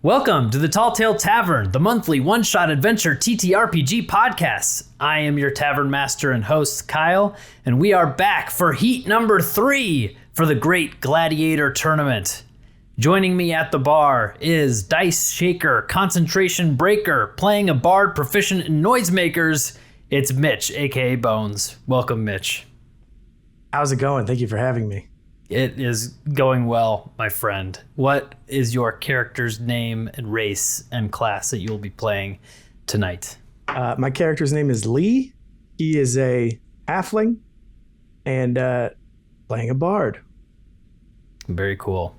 Welcome to the Talltale Tavern, the monthly one-shot adventure TTRPG podcast. I am your tavern master and host, Kyle, and we are back for Heat number 3 for the Great Gladiator Tournament. Joining me at the bar is Dice Shaker, Concentration Breaker, playing a bard proficient in noisemakers. It's Mitch, aka Bones. Welcome, Mitch. How's it going? Thank you for having me. It is going well, my friend. What is your character's name and race and class that you'll be playing tonight? My character's name is Lee. He is a halfling and playing a bard. Very cool.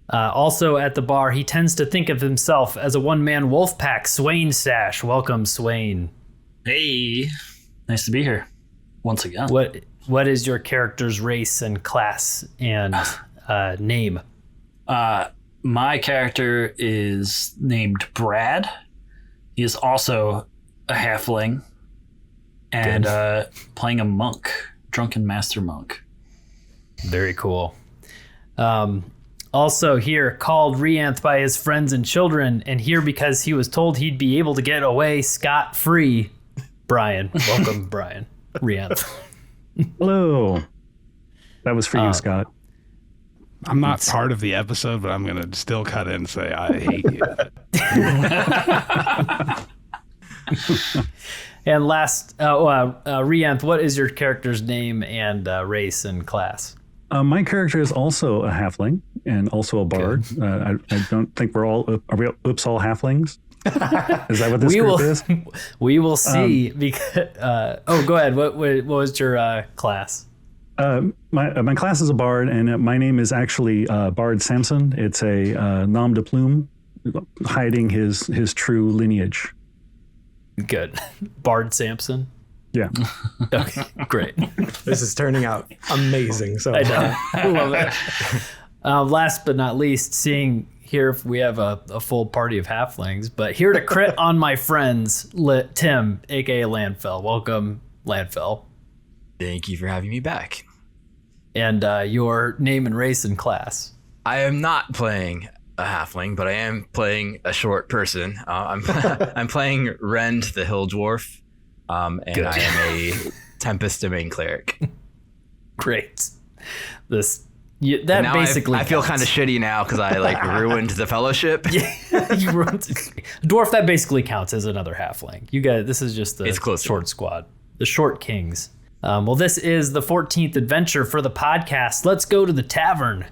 Also at the bar, he tends to think of himself as a one-man wolf pack, Swain Stash. Welcome, Swain. Hey, nice to be here once again. What is your character's race and class and name? My character is named Brad. He is also a halfling and playing a monk, drunken master monk. Very cool. Also here, called Rianth by his friends and children, and here because he was told he'd be able to get away scot-free, Brian. Welcome, Brian. Rianth. Hello. That was for you, Scott. I'm not part of the episode, but I'm going to still cut in and say I hate you. And last, Rianth, what is your character's name and race and class? My character is also a halfling and also a bard. I don't think are we all halflings? Is that what this group is? We will see. Because, go ahead. What was your class? My class is a bard, and my name is actually Bard Sampson. It's a nom de plume, hiding his true lineage. Good. Bard Sampson? Yeah. Okay, great. This is turning out amazing. So I know. I love it. Last but not least, seeing here if we have a full party of halflings, but here to crit on my friends, Tim, aka Landfell. Welcome, Landfell. Thank you for having me back. And your name and race and class. I am not playing a halfling, but I am playing a short person. I'm playing Rend the Hill Dwarf, and good. I am a Tempest Domain Cleric. Great. That basically I feel kind of shitty now because I ruined the fellowship. Yeah, you ruined Dwarf. That basically counts as another halfling. You guys, this is just the short squad, the short kings. Well, this is the 14th adventure for the podcast. Let's go to the tavern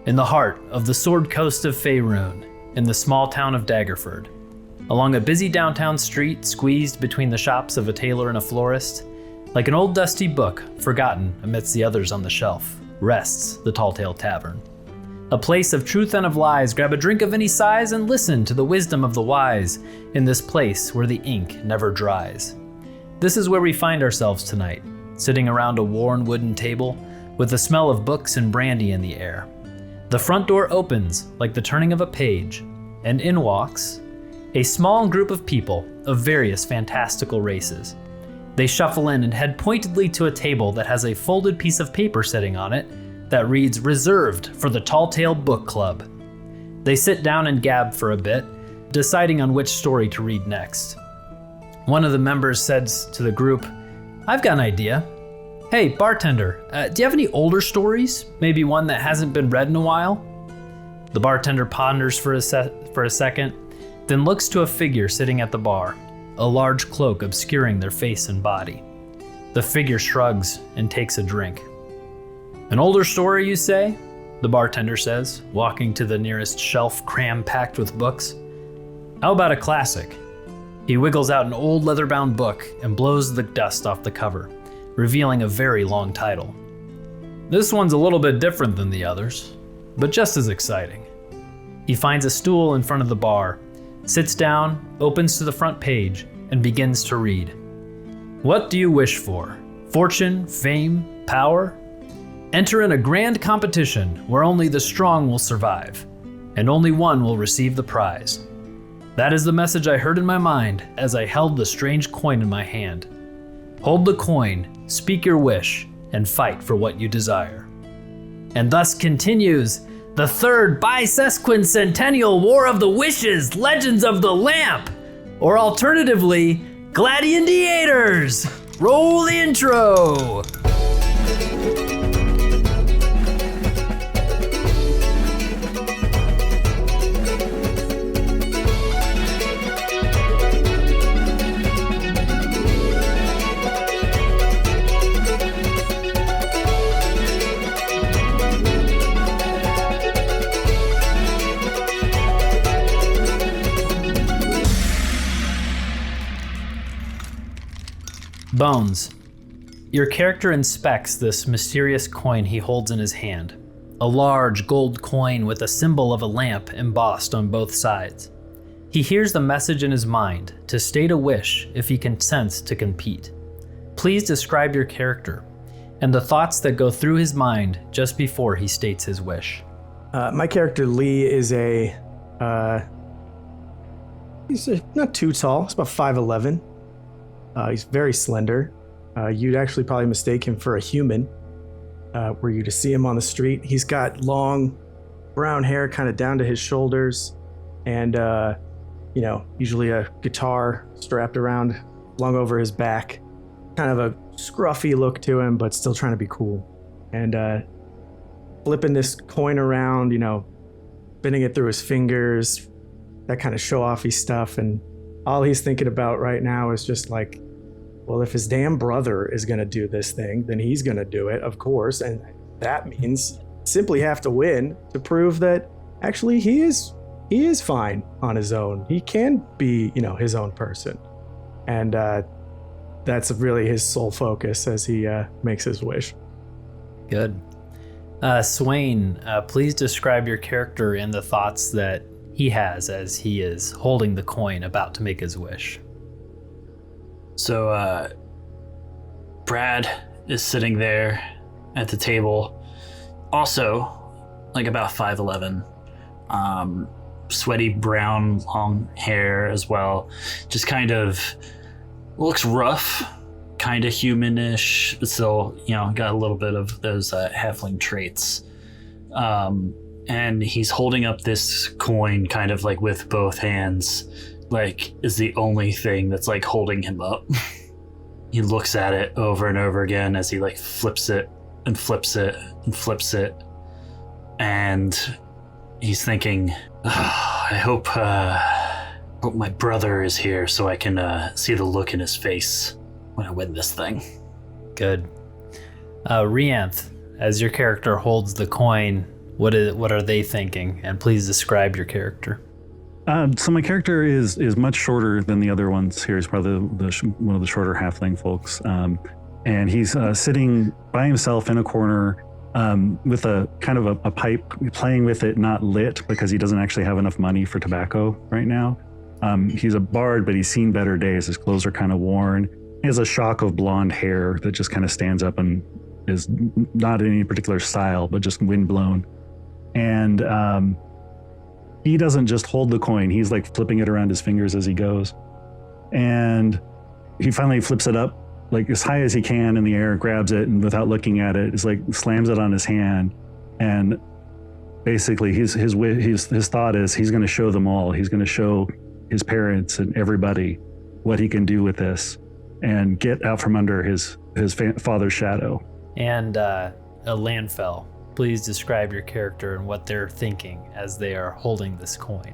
in the heart of the Sword Coast of Faerun, in the small town of Daggerford. Along a busy downtown street, squeezed between the shops of a tailor and a florist, like an old dusty book forgotten amidst the others on the shelf, rests the Talltale Tavern. A place of truth and of lies. Grab a drink of any size and listen to the wisdom of the wise in this place where the ink never dries. This is where we find ourselves tonight, sitting around a worn wooden table with the smell of books and brandy in the air. The front door opens like the turning of a page, and in walks a small group of people of various fantastical races. They shuffle in and head pointedly to a table that has a folded piece of paper sitting on it that reads, "Reserved for the Talltale Book Club." They sit down and gab for a bit, deciding on which story to read next. One of the members says to the group, "I've got an idea. Hey, bartender, do you have any older stories? Maybe one that hasn't been read in a while?" The bartender ponders for a second, then looks to a figure sitting at the bar, a large cloak obscuring their face and body. The figure shrugs and takes a drink. "An older story, you say?" the bartender says, walking to the nearest shelf cram-packed with books. "How about a classic?" He wiggles out an old leather-bound book and blows the dust off the cover, revealing a very long title. "This one's a little bit different than the others, but just as exciting." He finds a stool in front of the bar, sits down, opens to the front page, and begins to read. "What do you wish for? Fortune, fame, power? Enter in a grand competition where only the strong will survive, and only one will receive the prize. That is the message I heard in my mind as I held the strange coin in my hand. Hold the coin, speak your wish, and fight for what you desire." And thus continues the third bisesquicentennial War of the Wishes, Legends of the Lamp, or alternatively, GlaD&Diators. Roll the intro. Bones. Your character inspects this mysterious coin he holds in his hand. A large gold coin with a symbol of a lamp embossed on both sides. He hears the message in his mind to state a wish if he consents to compete. Please describe your character and the thoughts that go through his mind just before he states his wish. My character Lee is he's not too tall. He's about 5'11". He's very slender. You'd actually probably mistake him for a human were you to see him on the street. He's got long brown hair kind of down to his shoulders and, usually a guitar strapped around, slung over his back. Kind of a scruffy look to him, but still trying to be cool. And flipping this coin around, spinning it through his fingers, that kind of show-offy stuff. And all he's thinking about right now is just like, well, if his damn brother is going to do this thing, then he's going to do it, of course. And that means simply have to win to prove that actually he is fine on his own. He can be, his own person. And that's really his sole focus as he makes his wish. Good. Swain, please describe your character and the thoughts that he has as he is holding the coin about to make his wish. So, Brad is sitting there at the table, also like about 5'11", sweaty brown long hair as well, just kind of looks rough, kind of humanish, but still, got a little bit of those halfling traits. And he's holding up this coin kind of like with both hands, like is the only thing that's like holding him up. He looks at it over and over again as he like flips it and flips it and flips it. And he's thinking, I hope my brother is here so I can see the look in his face when I win this thing. Good. Rianth, as your character holds the coin, what are they thinking? And please describe your character. So my character is much shorter than the other ones here. He's probably one of the shorter halfling folks. And he's sitting by himself in a corner with a kind of a pipe, playing with it, not lit, because he doesn't actually have enough money for tobacco right now. He's a bard, but he's seen better days. His clothes are kind of worn. He has a shock of blonde hair that just kind of stands up and is not in any particular style, but just windblown. And he doesn't just hold the coin. He's like flipping it around his fingers as he goes. And he finally flips it up like as high as he can in the air, grabs it, and without looking at it, is like slams it on his hand. And basically his thought is he's going to show them all. He's going to show his parents and everybody what he can do with this and get out from under his father's shadow. And a Landfell. Please describe your character and what they're thinking as they are holding this coin.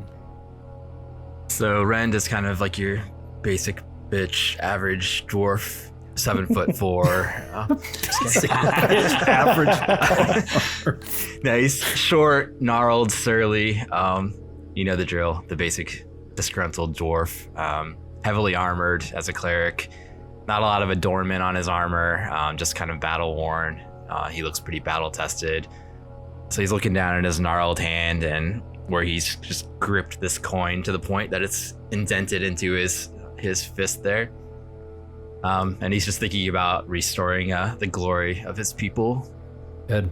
So Rend is kind of like your basic bitch, average dwarf, 7'4". Average. Nice, short, gnarled, surly. You know the drill. The basic disgruntled dwarf. Heavily armored as a cleric. Not a lot of adornment on his armor. Just kind of battle worn. He looks pretty battle tested. So he's looking down at his gnarled hand and where he's just gripped this coin to the point that it's indented into his fist there. And he's just thinking about restoring the glory of his people. Good.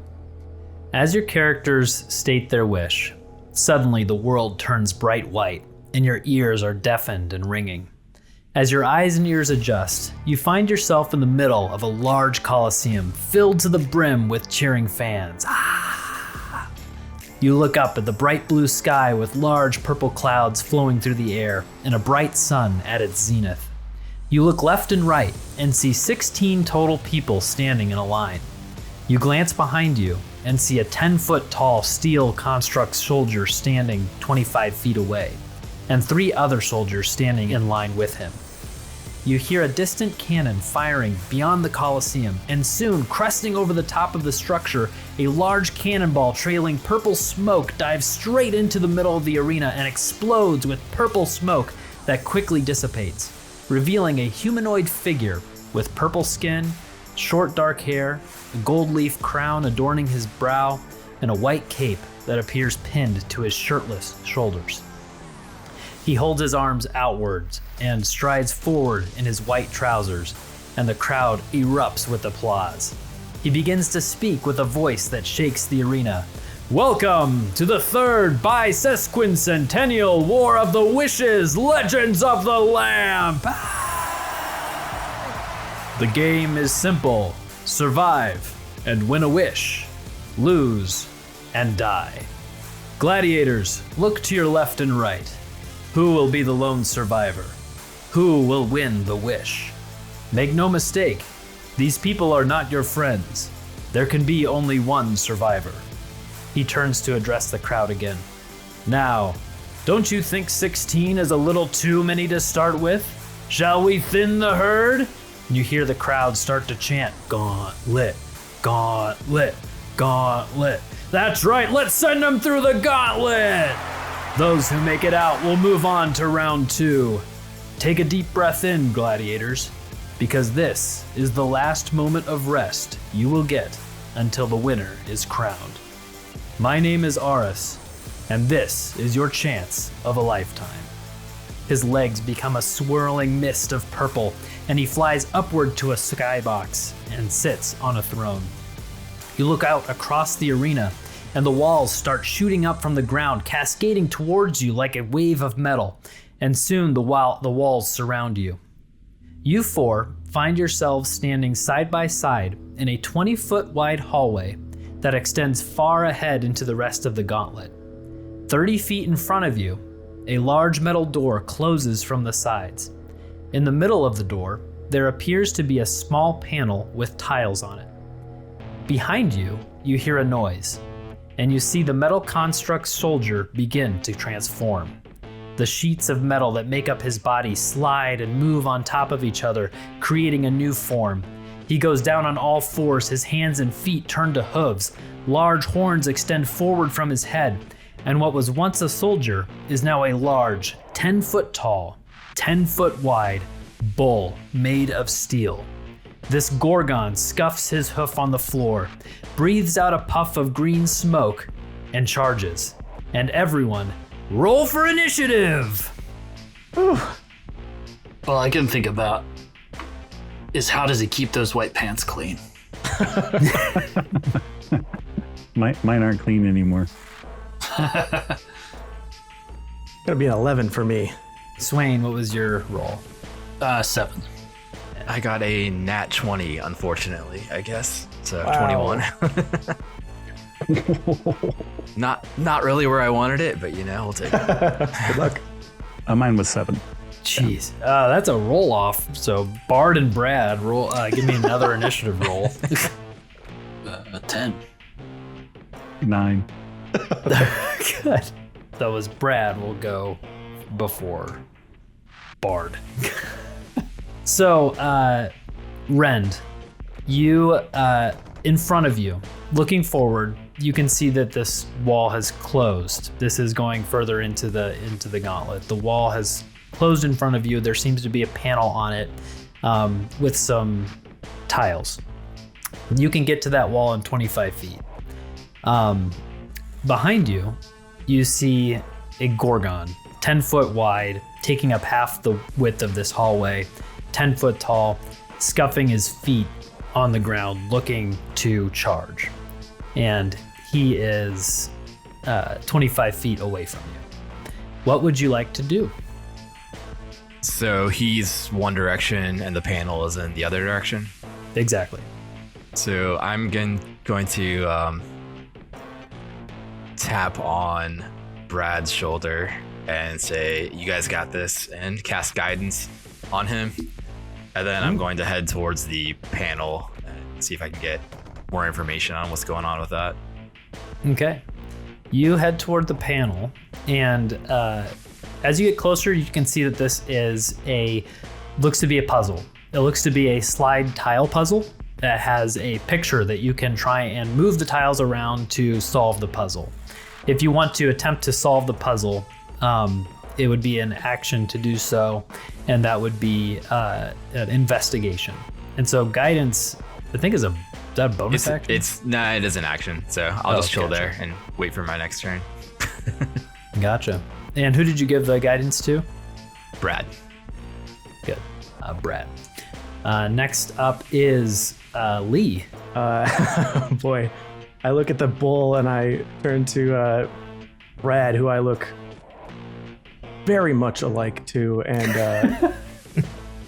As your characters state their wish, suddenly the world turns bright white and your ears are deafened and ringing. As your eyes and ears adjust, you find yourself in the middle of a large coliseum filled to the brim with cheering fans. You look up at the bright blue sky with large purple clouds flowing through the air and a bright sun at its zenith. You look left and right and see 16 total people standing in a line. You glance behind you and see a 10-foot tall steel construct soldier standing 25 feet away, and 3 other soldiers standing in line with him. You hear a distant cannon firing beyond the Colosseum, and soon, cresting over the top of the structure, a large cannonball trailing purple smoke dives straight into the middle of the arena and explodes with purple smoke that quickly dissipates, revealing a humanoid figure with purple skin, short dark hair, a gold leaf crown adorning his brow, and a white cape that appears pinned to his shirtless shoulders. He holds his arms outwards and strides forward in his white trousers, and the crowd erupts with applause. He begins to speak with a voice that shakes the arena. Welcome to the 3rd Bisesquicentennial War of the Wishes, Legends of the Lamp! The game is simple. Survive and win a wish. Lose and die. Gladiators, look to your left and right. Who will be the lone survivor? Who will win the wish? Make no mistake, these people are not your friends. There can be only one survivor. He turns to address the crowd again. Now, don't you think 16 is a little too many to start with? Shall we thin the herd? You hear the crowd start to chant, Gauntlet, Gauntlet, Gauntlet. That's right, let's send them through the gauntlet! Those who make it out will move on to round 2. Take a deep breath in, gladiators, because this is the last moment of rest you will get until the winner is crowned. My name is Aris, and this is your chance of a lifetime. His legs become a swirling mist of purple, and he flies upward to a skybox and sits on a throne. You look out across the arena, and the walls start shooting up from the ground, cascading towards you like a wave of metal, and soon the walls surround you. You 4 find yourselves standing side by side in a 20-foot wide hallway that extends far ahead into the rest of the gauntlet. 30 feet in front of you, a large metal door closes from the sides. In the middle of the door, there appears to be a small panel with tiles on it. Behind you, you hear a noise, and you see the metal construct soldier begin to transform. The sheets of metal that make up his body slide and move on top of each other, creating a new form. He goes down on all fours, his hands and feet turn to hooves, large horns extend forward from his head, and what was once a soldier is now a large, 10-foot tall, 10-foot wide bull made of steel. This Gorgon scuffs his hoof on the floor, breathes out a puff of green smoke, and charges. And everyone, roll for initiative! All I can think about is how does he keep those white pants clean? Mine aren't clean anymore. Gonna be an 11 for me. Swain, what was your roll? 7. I got a nat 20, unfortunately, I guess. So Wow. 21. Not really where I wanted it, but we'll take it. Good luck. Mine was 7. Jeez, that's a roll off. So Bard and Brad, roll. Give me another initiative roll. 10. 9. Good. That was Brad. Will go before Bard. So, Rend, you, in front of you, looking forward, you can see that this wall has closed. This is going further into the gauntlet. The wall has closed in front of you. There seems to be a panel on it with some tiles. You can get to that wall in 25 feet. Behind you, you see a Gorgon, 10 foot wide, taking up half the width of this hallway, 10 foot tall, scuffing his feet on the ground, looking to charge. And he is 25 feet away from you. What would you like to do? So he's one direction and the panel is in the other direction? Exactly. So I'm going to tap on Brad's shoulder and say, "You guys got this," and cast guidance on him. And then I'm going to head towards the panel and see if I can get more information on what's going on with that. Okay. You head toward the panel, and as you get closer, you can see that this is looks to be a puzzle. It looks to be a slide tile puzzle that has a picture that you can try and move the tiles around to solve the puzzle. If you want to attempt to solve the puzzle, it would be an action to do so, and that would be an investigation. And so guidance, I think, is that a bonus action? It is an action, so I'll just chill there and wait for my next turn. Gotcha. And who did you give the guidance to? Brad. Good. Brad. Next up is Lee. Boy, I look at the bull and I turn to Brad, who I look very much alike to, and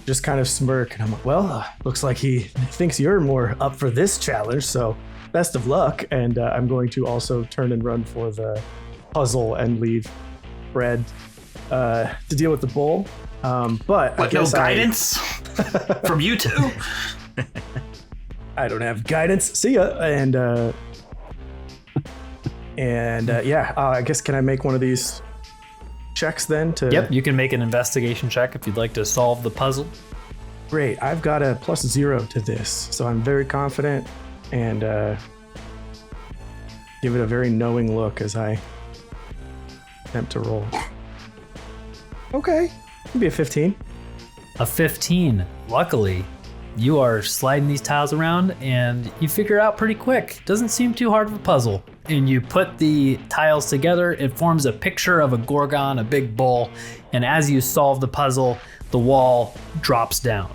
just kind of smirk. And I'm like, well, looks like he thinks you're more up for this challenge, so best of luck. And I'm going to also turn and run for the puzzle and leave Brad to deal with the bull. But with no guidance from you two. I don't have guidance. See ya. And I guess, can I make one of these checks then? Yep, you can make an investigation check if you'd like to solve the puzzle. Great. I've got a +0 to this, so I'm very confident, and give it a very knowing look as I attempt to roll. Okay. It'll be a 15. A 15. Luckily, you are sliding these tiles around and you figure it out pretty quick. Doesn't seem too hard of a puzzle. And you put the tiles together, it forms a picture of a gorgon, a big bull. And as you solve the puzzle, the wall drops down.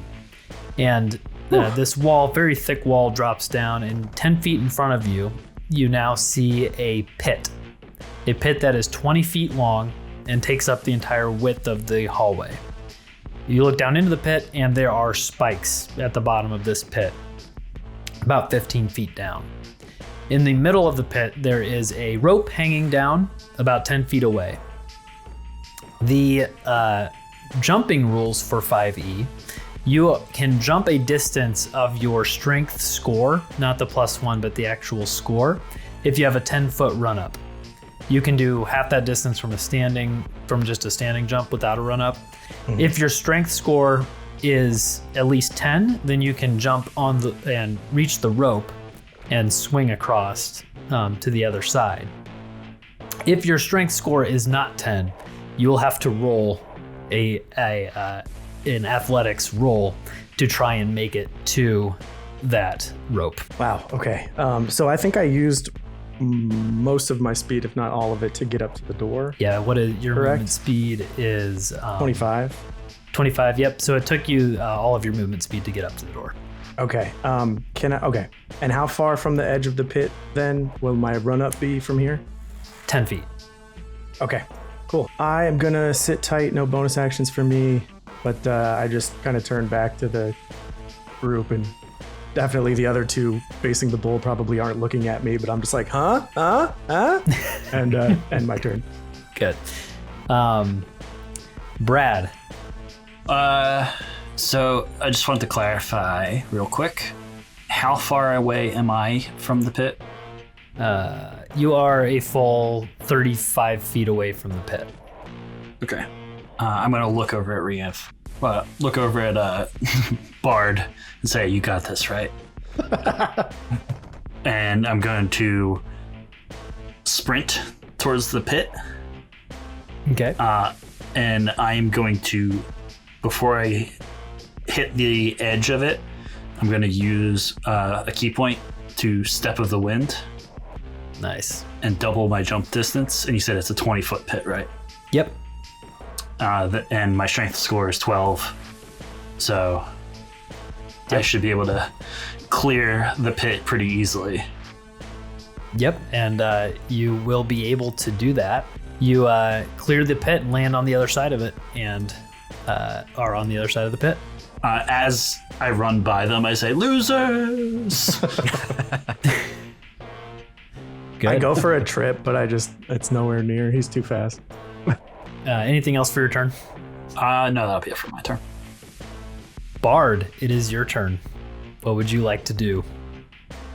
And this wall, very thick wall, drops down, and 10 feet in front of you, you now see a pit. A pit that is 20 feet long and takes up the entire width of the hallway. You look down into the pit, and there are spikes at the bottom of this pit, about 15 feet down. In the middle of the pit, there is a rope hanging down about 10 feet away. The jumping rules for 5e, you can jump a distance of your strength score, not the +1, but the actual score, if you have a 10-foot run-up. You can do half that distance from just a standing jump without a run-up. Mm-hmm. If your strength score is at least 10, then you can jump and reach the rope and swing across to the other side. If your strength score is not 10, you'll have to roll an athletics roll to try and make it to that rope. Wow. Okay. So I think I used most of my speed, if not all of it, to get up to the door. Yeah, what is your movement speed is 25. 25, yep. So it took you all of your movement speed to get up to the door. Okay. Okay. And how far from the edge of the pit then will my run up be from here? 10 feet. Okay, cool. I am gonna sit tight, no bonus actions for me, but I just kind of turn back to the group, and definitely the other two facing the bull probably aren't looking at me, but I'm just like, huh? And my turn. Good. Brad. So I just want to clarify real quick. How far away am I from the pit? You are a full 35 feet away from the pit. Okay. I'm going to look over at Rianth. Look over at Bard and say, "You got this, right?" And I'm going to sprint towards the pit. Okay. And I'm going to, before I hit the edge of it, I'm going to use a key point to Step of the Wind. Nice. And double my jump distance. And you said it's a 20-foot pit, right? Yep. And my strength score is 12. So I should be able to clear the pit pretty easily. Yep, and you will be able to do that. You clear the pit and land on the other side of it, and are on the other side of the pit. As I run by them, I say, "Losers!" Good. I go for a trip, but it's nowhere near. He's too fast. Anything else for your turn? No, that'll be it for my turn. Bard, it is your turn. What would you like to do?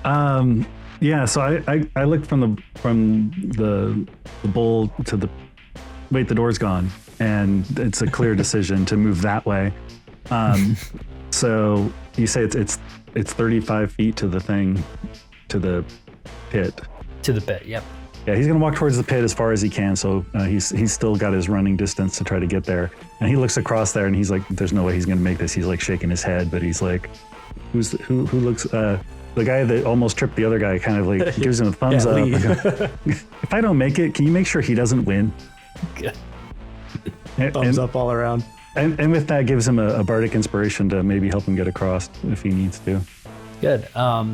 Yeah, so I looked from the bowl to the the door's gone, and it's a clear decision to move that way. So you say it's 35 feet to the pit. To the pit, yep. Yeah, he's gonna walk towards the pit as far as he can. So he's still got his running distance to try to get there. And he looks across there, and he's like, "There's no way he's gonna make this." He's like shaking his head, but he's like, "Who looks?" The guy that almost tripped the other guy kind of like gives him a thumbs up. If I don't make it, can you make sure he doesn't win? Good. Thumbs up all around. And with that, gives him a bardic inspiration to maybe help him get across if he needs to. Good.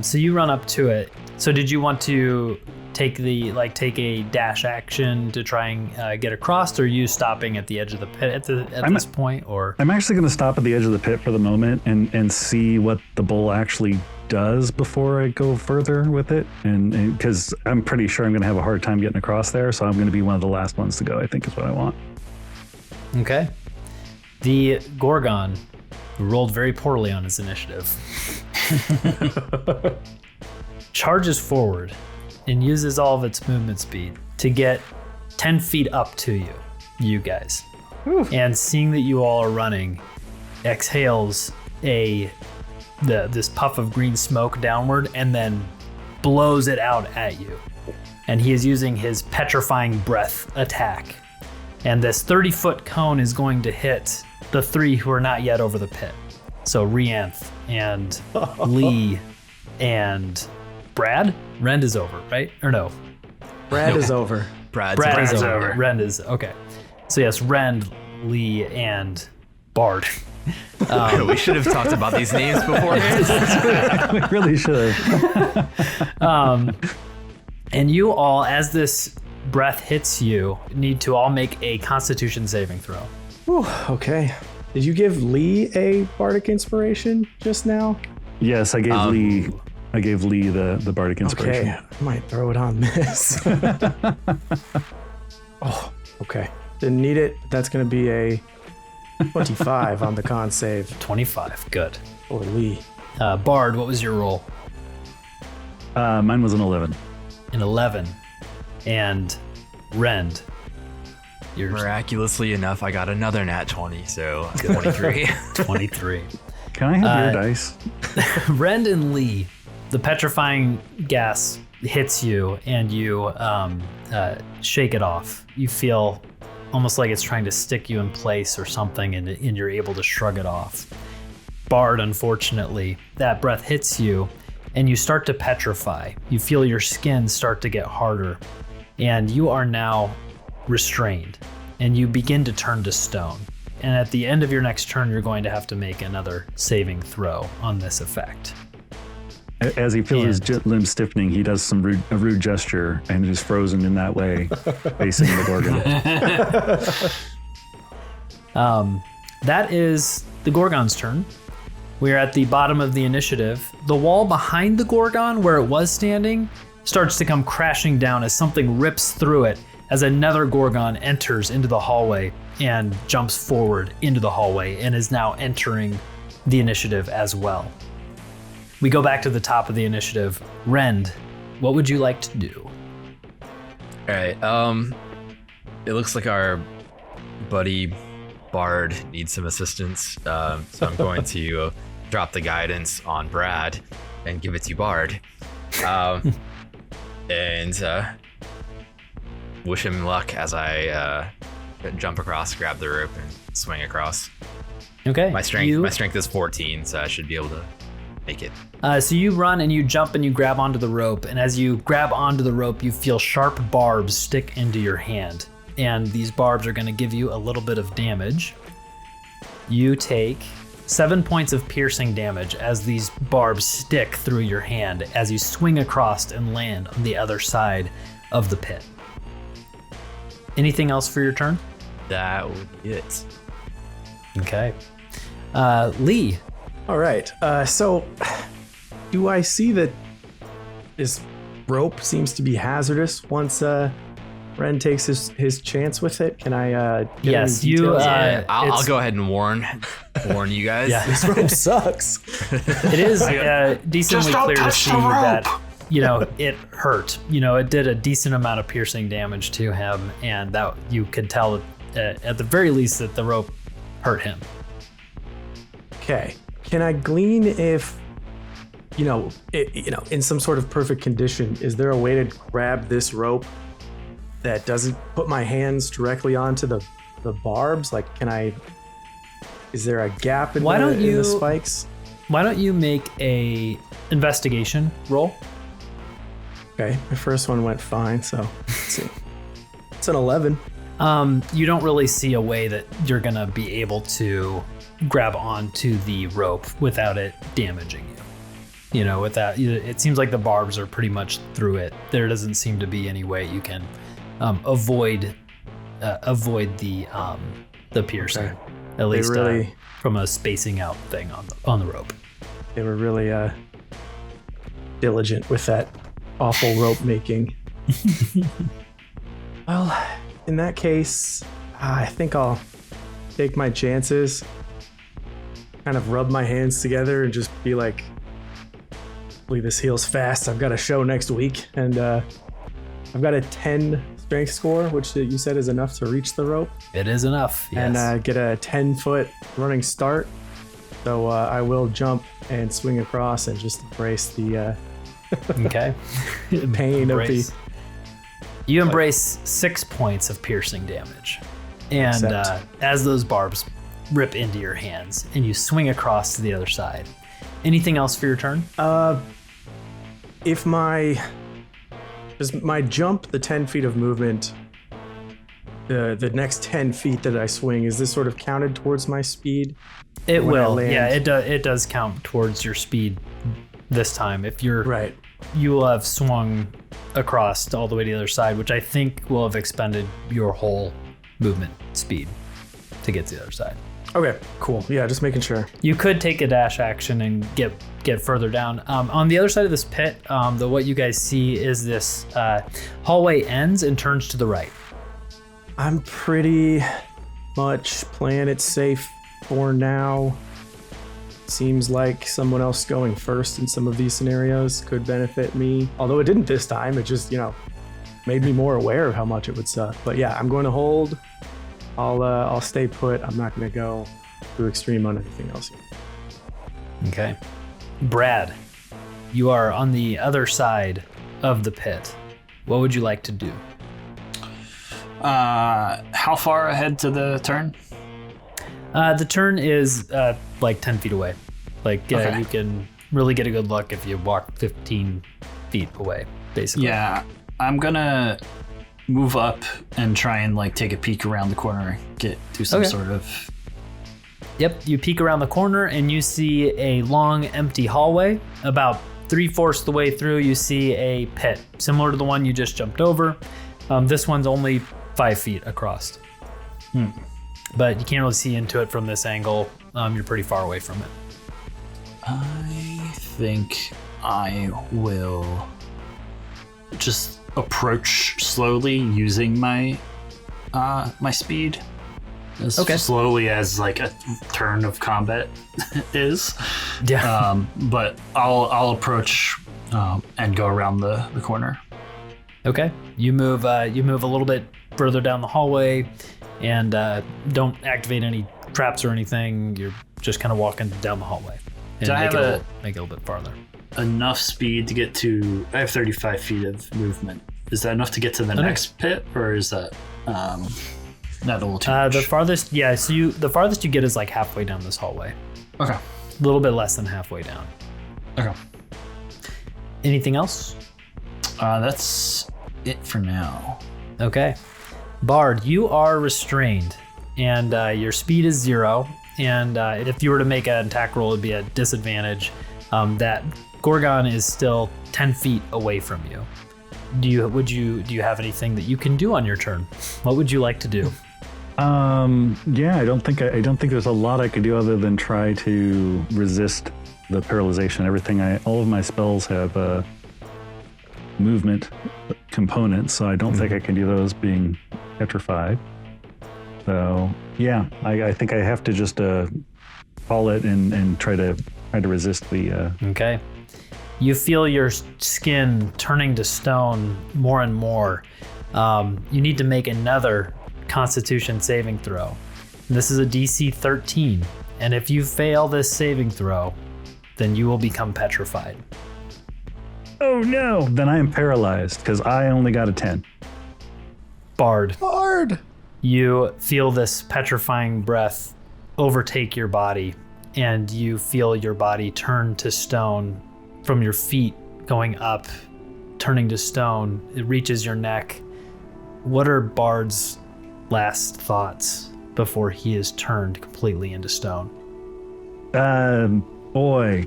So you run up to it. So did you want to take a dash action to try and get across, or are you stopping at the edge of the pit at this point? Or I'm actually going to stop at the edge of the pit for the moment and see what the bull actually does before I go further with it, and because I'm pretty sure I'm going to have a hard time getting across there, so I'm going to be one of the last ones to go. I think is what I want. Okay. The Gorgon rolled very poorly on his initiative. Charges forward and uses all of its movement speed to get 10 feet up to you guys. Whew. And seeing that you all are running, exhales this puff of green smoke downward and then blows it out at you. And he is using his petrifying breath attack. And this 30-foot cone is going to hit the three who are not yet over the pit. So Rianth and Lee and Brad. Rend is over, right? Or no? Brad is over. Brad is over. Rend is okay. So yes, Rend, Lee, and Bard. We should have talked about these names beforehand. We really should have. And you all, as this breath hits you, need to all make a Constitution saving throw. Whew, okay. Did you give Lee a bardic inspiration just now? Yes, I gave Lee. I gave Lee the bardic inspiration. Okay, I might throw it on this. Oh, okay. Didn't need it. That's going to be a 25 on the con save. 25, good. Or Lee. Bard, what was your roll? Mine was an 11. An 11. And Rend. Miraculously enough, I got another nat 20, so 23. 23. Can I have your dice? Rend and Lee, the petrifying gas hits you and you shake it off. You feel almost like it's trying to stick you in place or something, and you're able to shrug it off. Bard, unfortunately, that breath hits you and you start to petrify. You feel your skin start to get harder, and you are now restrained, and you begin to turn to stone. And at the end of your next turn, you're going to have to make another saving throw on this effect. As he feels his limbs stiffening, he does a rude gesture and is frozen in that way, facing the Gorgon. That is the Gorgon's turn. We are at the bottom of the initiative. The wall behind the Gorgon, where it was standing, starts to come crashing down as something rips through it, as another Gorgon enters into the hallway and jumps forward into the hallway and is now entering the initiative as well. We go back to the top of the initiative. Rend, what would you like to do? All right. It looks like our buddy Bard needs some assistance, so I'm going to drop the guidance on Brad and give it to Bard, and wish him luck as I jump across, grab the rope, and swing across. Okay. My strength is 14, so I should be able to make it. So you run and you jump and you grab onto the rope, and as you grab onto the rope, you feel sharp barbs stick into your hand, and these barbs are going to give you a little bit of damage. You take 7 points of piercing damage as these barbs stick through your hand as you swing across and land on the other side of the pit. Anything else for your turn? That would be it. Okay. Lee. All right. So do I see that this rope seems to be hazardous once Rend takes his chance with it. Can I get yes, any you details? I'll go ahead and warn you guys. Yeah. This rope sucks. It is decently clear to see that, it hurt. It did a decent amount of piercing damage to him, and that you could tell at the very least that the rope hurt him. Okay. Can I glean if, in some sort of perfect condition, is there a way to grab this rope that doesn't put my hands directly onto the barbs? Like, is there a gap in the spikes? Why don't you make a investigation roll? Okay, my first one went fine, so let's see. It's an 11. You don't really see a way that you're gonna be able to grab onto the rope without it damaging you. It seems like the barbs are pretty much through it. There doesn't seem to be any way you can avoid the piercing. Okay. At least from a spacing out thing on the rope. They were really diligent with that awful rope making. Well, in that case, I think I'll take my chances, kind of rub my hands together and just be like, hopefully this heals fast. I've got a show next week, and I've got a 10 strength score, which you said is enough to reach the rope. It is enough, yes. And get a 10-foot running start. So I will jump and swing across and just embrace the okay. pain of the... You embrace 6 points of piercing damage. And as those barbs rip into your hands and you swing across to the other side. Anything else for your turn? If does my jump, the 10 feet of movement, the next 10 feet that I swing, is this sort of counted towards my speed? It will. Yeah, it does count towards your speed this time. If you're right, you will have swung across all the way to the other side, which I think will have expended your whole movement speed to get to the other side. Okay, cool. Yeah, just making sure. You could take a dash action and get further down. On the other side of this pit, what you guys see is this hallway ends and turns to the right. I'm pretty much playing it safe for now. Seems like someone else going first in some of these scenarios could benefit me. Although it didn't this time, it just, made me more aware of how much it would suck. But yeah, I'm going to hold. I'll stay put. I'm not going to go too extreme on anything else here. Okay. Brad, you are on the other side of the pit. What would you like to do? How far ahead to the turn? The turn is like 10 feet away. You can really get a good look if you walk 15 feet away, basically. Yeah, I'm gonna move up and try and take a peek around the corner, do some sort of... Yep, you peek around the corner and you see a long empty hallway. About 3/4 the way through, you see a pit, similar to the one you just jumped over. This one's only 5 feet across. But you can't really see into it from this angle. You're pretty far away from it. I think I will just approach slowly using my my speed as slowly as a turn of combat is. Yeah. But I'll approach and go around the corner. Okay. You move a little bit further down the hallway and don't activate any traps or anything. You're just kind of walking down the hallway. And make it a little bit farther. Enough speed to get to... I have 35 feet of movement. Is that enough to get to the next pit, or is that not a little too much? The farthest you get is halfway down this hallway. Okay. A little bit less than halfway down. Okay. Anything else? That's it for now. Okay. Bard, you are restrained, and your speed is 0. And if you were to make an attack roll, it'd be a disadvantage. That Gorgon is still 10 feet away from you. Do you have anything that you can do on your turn? What would you like to do? Yeah, I don't think there's a lot I could do other than try to resist the paralyzation. All of my spells have movement components, so I don't think I can do those being petrified. So yeah, I think I have to just call it and try to resist the. Okay. You feel your skin turning to stone more and more. You need to make another Constitution saving throw. This is a DC 13, and if you fail this saving throw, then you will become petrified. Oh no! Then I am paralyzed because I only got a 10. Bard. Bard! You feel this petrifying breath overtake your body, and you feel your body turn to stone from your feet going up, turning to stone. It reaches your neck. What are Bard's last thoughts before he is turned completely into stone? Boy,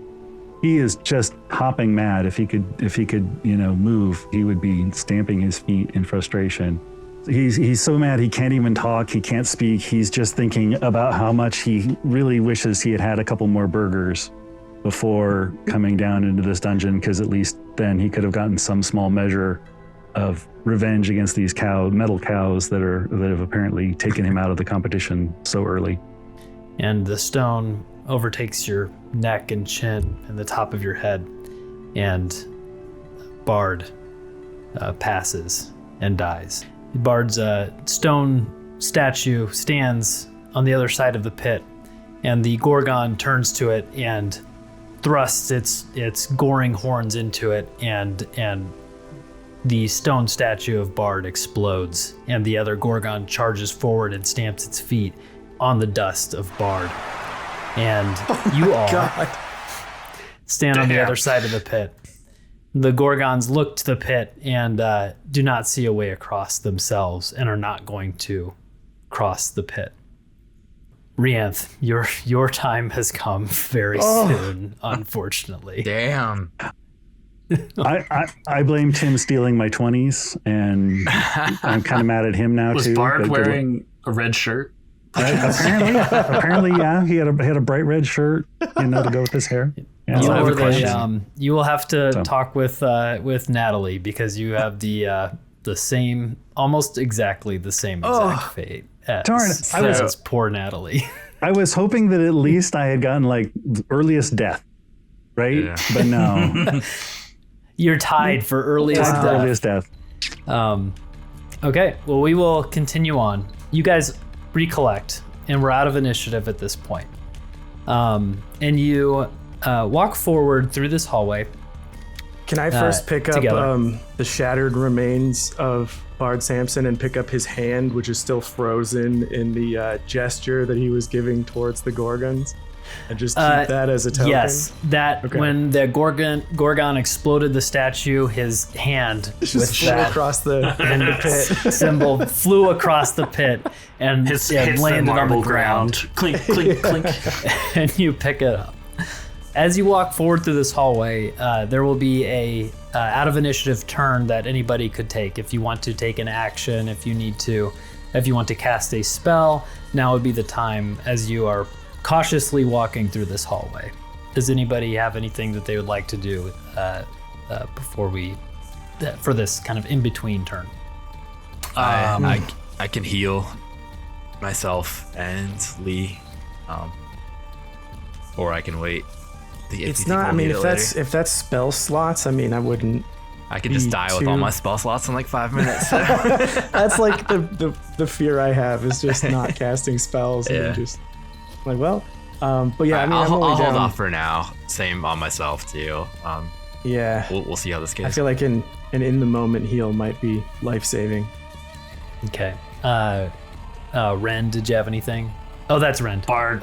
he is just hopping mad. If he could, move, he would be stamping his feet in frustration. He's so mad he can't even talk. He can't speak. He's just thinking about how much he really wishes he had a couple more burgers before coming down into this dungeon, because at least then he could have gotten some small measure of revenge against these metal cows that have apparently taken him out of the competition so early. And the stone overtakes your neck and chin and the top of your head, and Bard passes and dies. Bard's stone statue stands on the other side of the pit, and the Gorgon turns to it and thrusts its goring horns into it, and the stone statue of Bard explodes, and the other Gorgon charges forward and stamps its feet on the dust of Bard. And you all stand on the other side of the pit. The Gorgons look to the pit and do not see a way across themselves and are not going to cross the pit. Rianth, your time has come very soon, unfortunately. Damn. I blame Tim stealing my 20s, and I'm kind of mad at him now. Was too. Bard wearing a red shirt? Apparently, yeah. He had a bright red shirt, to go with his hair. Yeah, you will have to talk with Natalie, because you have the same, almost exactly the same exact fate as poor Natalie. I was hoping that at least I had gotten the earliest death, right? Yeah. But no. You're tied for earliest death. Okay, well, we will continue on. You guys recollect, and we're out of initiative at this point. And you walk forward through this hallway. Can I first pick up the shattered remains of Bard Sampson and pick up his hand, which is still frozen in the gesture that he was giving towards the Gorgons? And just keep that as a token? Yes, when the Gorgon exploded the statue, his hand just flew across the pit. Symbol flew across the pit and landed on the ground. Clink, clink, clink. And you pick it up. As you walk forward through this hallway, there will be a out of initiative turn that anybody could take. If you want to take an action, if you want to cast a spell, now would be the time as you are cautiously walking through this hallway. Does anybody have anything that they would like to do for this kind of in-between turn? I can heal myself and Lee, or I can wait. It's not. I mean, if that's spell slots, I mean, I wouldn't. I could just die with all my spell slots in 5 minutes. That's the fear I have, is just not casting spells and just. But yeah, I mean, I'll hold off for now. Same on myself too. Yeah, we'll see how this goes. I feel like an in the moment heal might be life saving. Okay. Rend, did you have anything? Oh, that's Rend. Bard.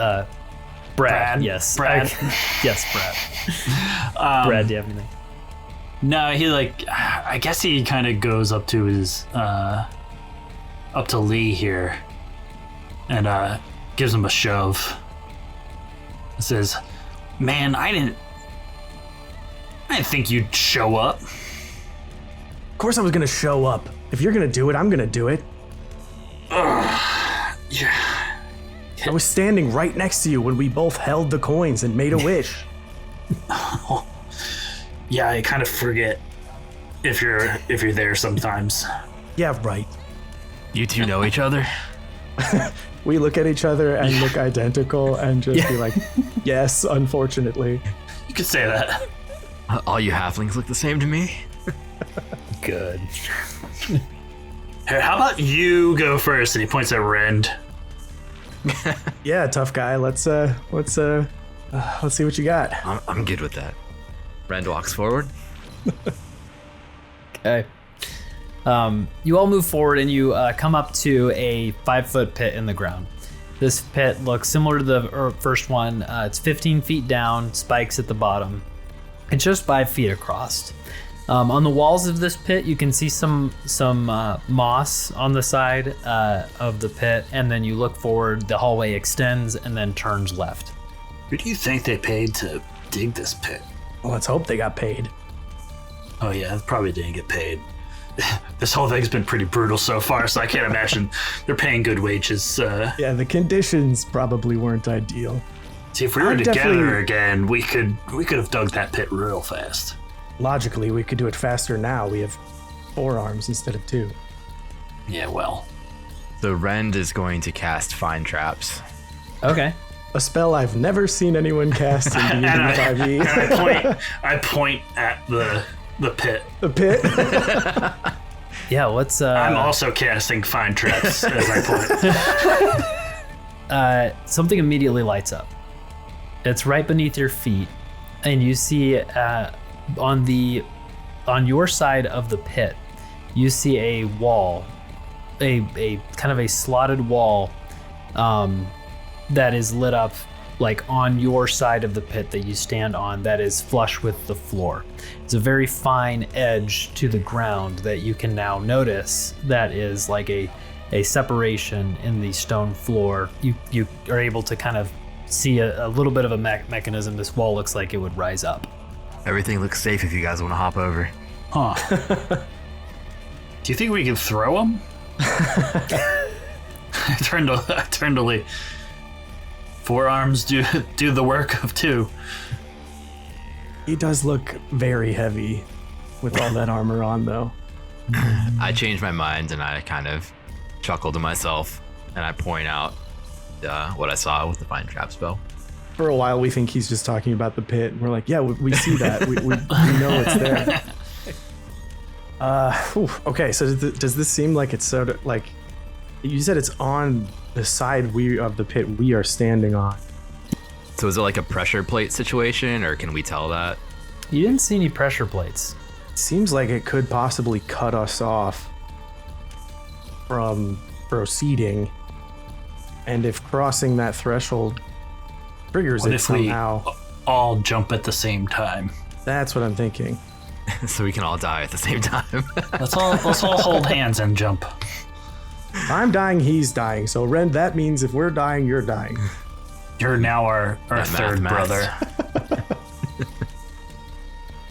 Brad. Yes. Brad. Yes, Brad. Brad, do you have anything? No, he I guess he kind of goes up to his up to Lee here, and gives him a shove. Says, "Man, I didn't think you'd show up." Of course I was gonna show up. If you're gonna do it, I'm gonna do it. Yeah. I was standing right next to you when we both held the coins and made a wish. Yeah, I kind of forget. if you're there sometimes. Yeah, right. You two know each other? We look at each other and look identical and just be like, yes, unfortunately. You could say that. All you halflings look the same to me? Good. Here, how about you go first? And he points at Rend. Yeah, tough guy. Let's see what you got. I'm good with that. Rend walks forward. Okay. You all move forward and you come up to a 5-foot pit in the ground. This pit looks similar to the first one. It's 15 feet down, spikes at the bottom. It's just 5 feet across. On the walls of this pit, you can see some moss on the side of the pit, and then you look forward, the hallway extends and then turns left. Who do you think they paid to dig this pit? Well, let's hope they got paid. Oh yeah, probably didn't get paid. This whole thing's been pretty brutal so far, so I can't imagine they're paying good wages. Yeah, the conditions probably weren't ideal. See, if we were together again, we could have dug that pit real fast. Logically, we could do it faster now. We have 4 arms instead of 2. Yeah, well. The Rend is going to cast Find Traps. Okay. A spell I've never seen anyone cast in D&D 5e. And I point at the pit. The pit? Yeah, what's... I'm also casting Find Traps as I point. Something immediately lights up. It's right beneath your feet, and you see on your side of the pit, you see a wall, a kind of a slotted wall that is lit up like on your side of the pit that you stand on, that is flush with the floor. It's a very fine edge to the ground that you can now notice that is like a separation in the stone floor. You are able to kind of see a little bit of a mechanism. This wall looks like it would rise up. Everything looks safe if you guys want to hop over. Huh. Do you think we can throw them? I turned to Lee. 4 arms do the work of 2. He does look very heavy with all that armor on, though. I changed my mind and I kind of chuckle to myself and I point out what I saw with the Find Trap spell. For a while, we think he's just talking about the pit. And we're like, yeah, we see that. we know it's there. Okay, so does this seem like it's sort of like... You said it's on the side of the pit we are standing on. So is it like a pressure plate situation, or can we tell that? You didn't see any pressure plates. Seems like it could possibly cut us off from proceeding. And if crossing that threshold triggers it somehow... we all jump at the same time? That's what I'm thinking. So we can all die at the same time. Let's all hold hands and jump. If I'm dying, he's dying. So, Rend, that means if we're dying, you're dying. You're now our third brother.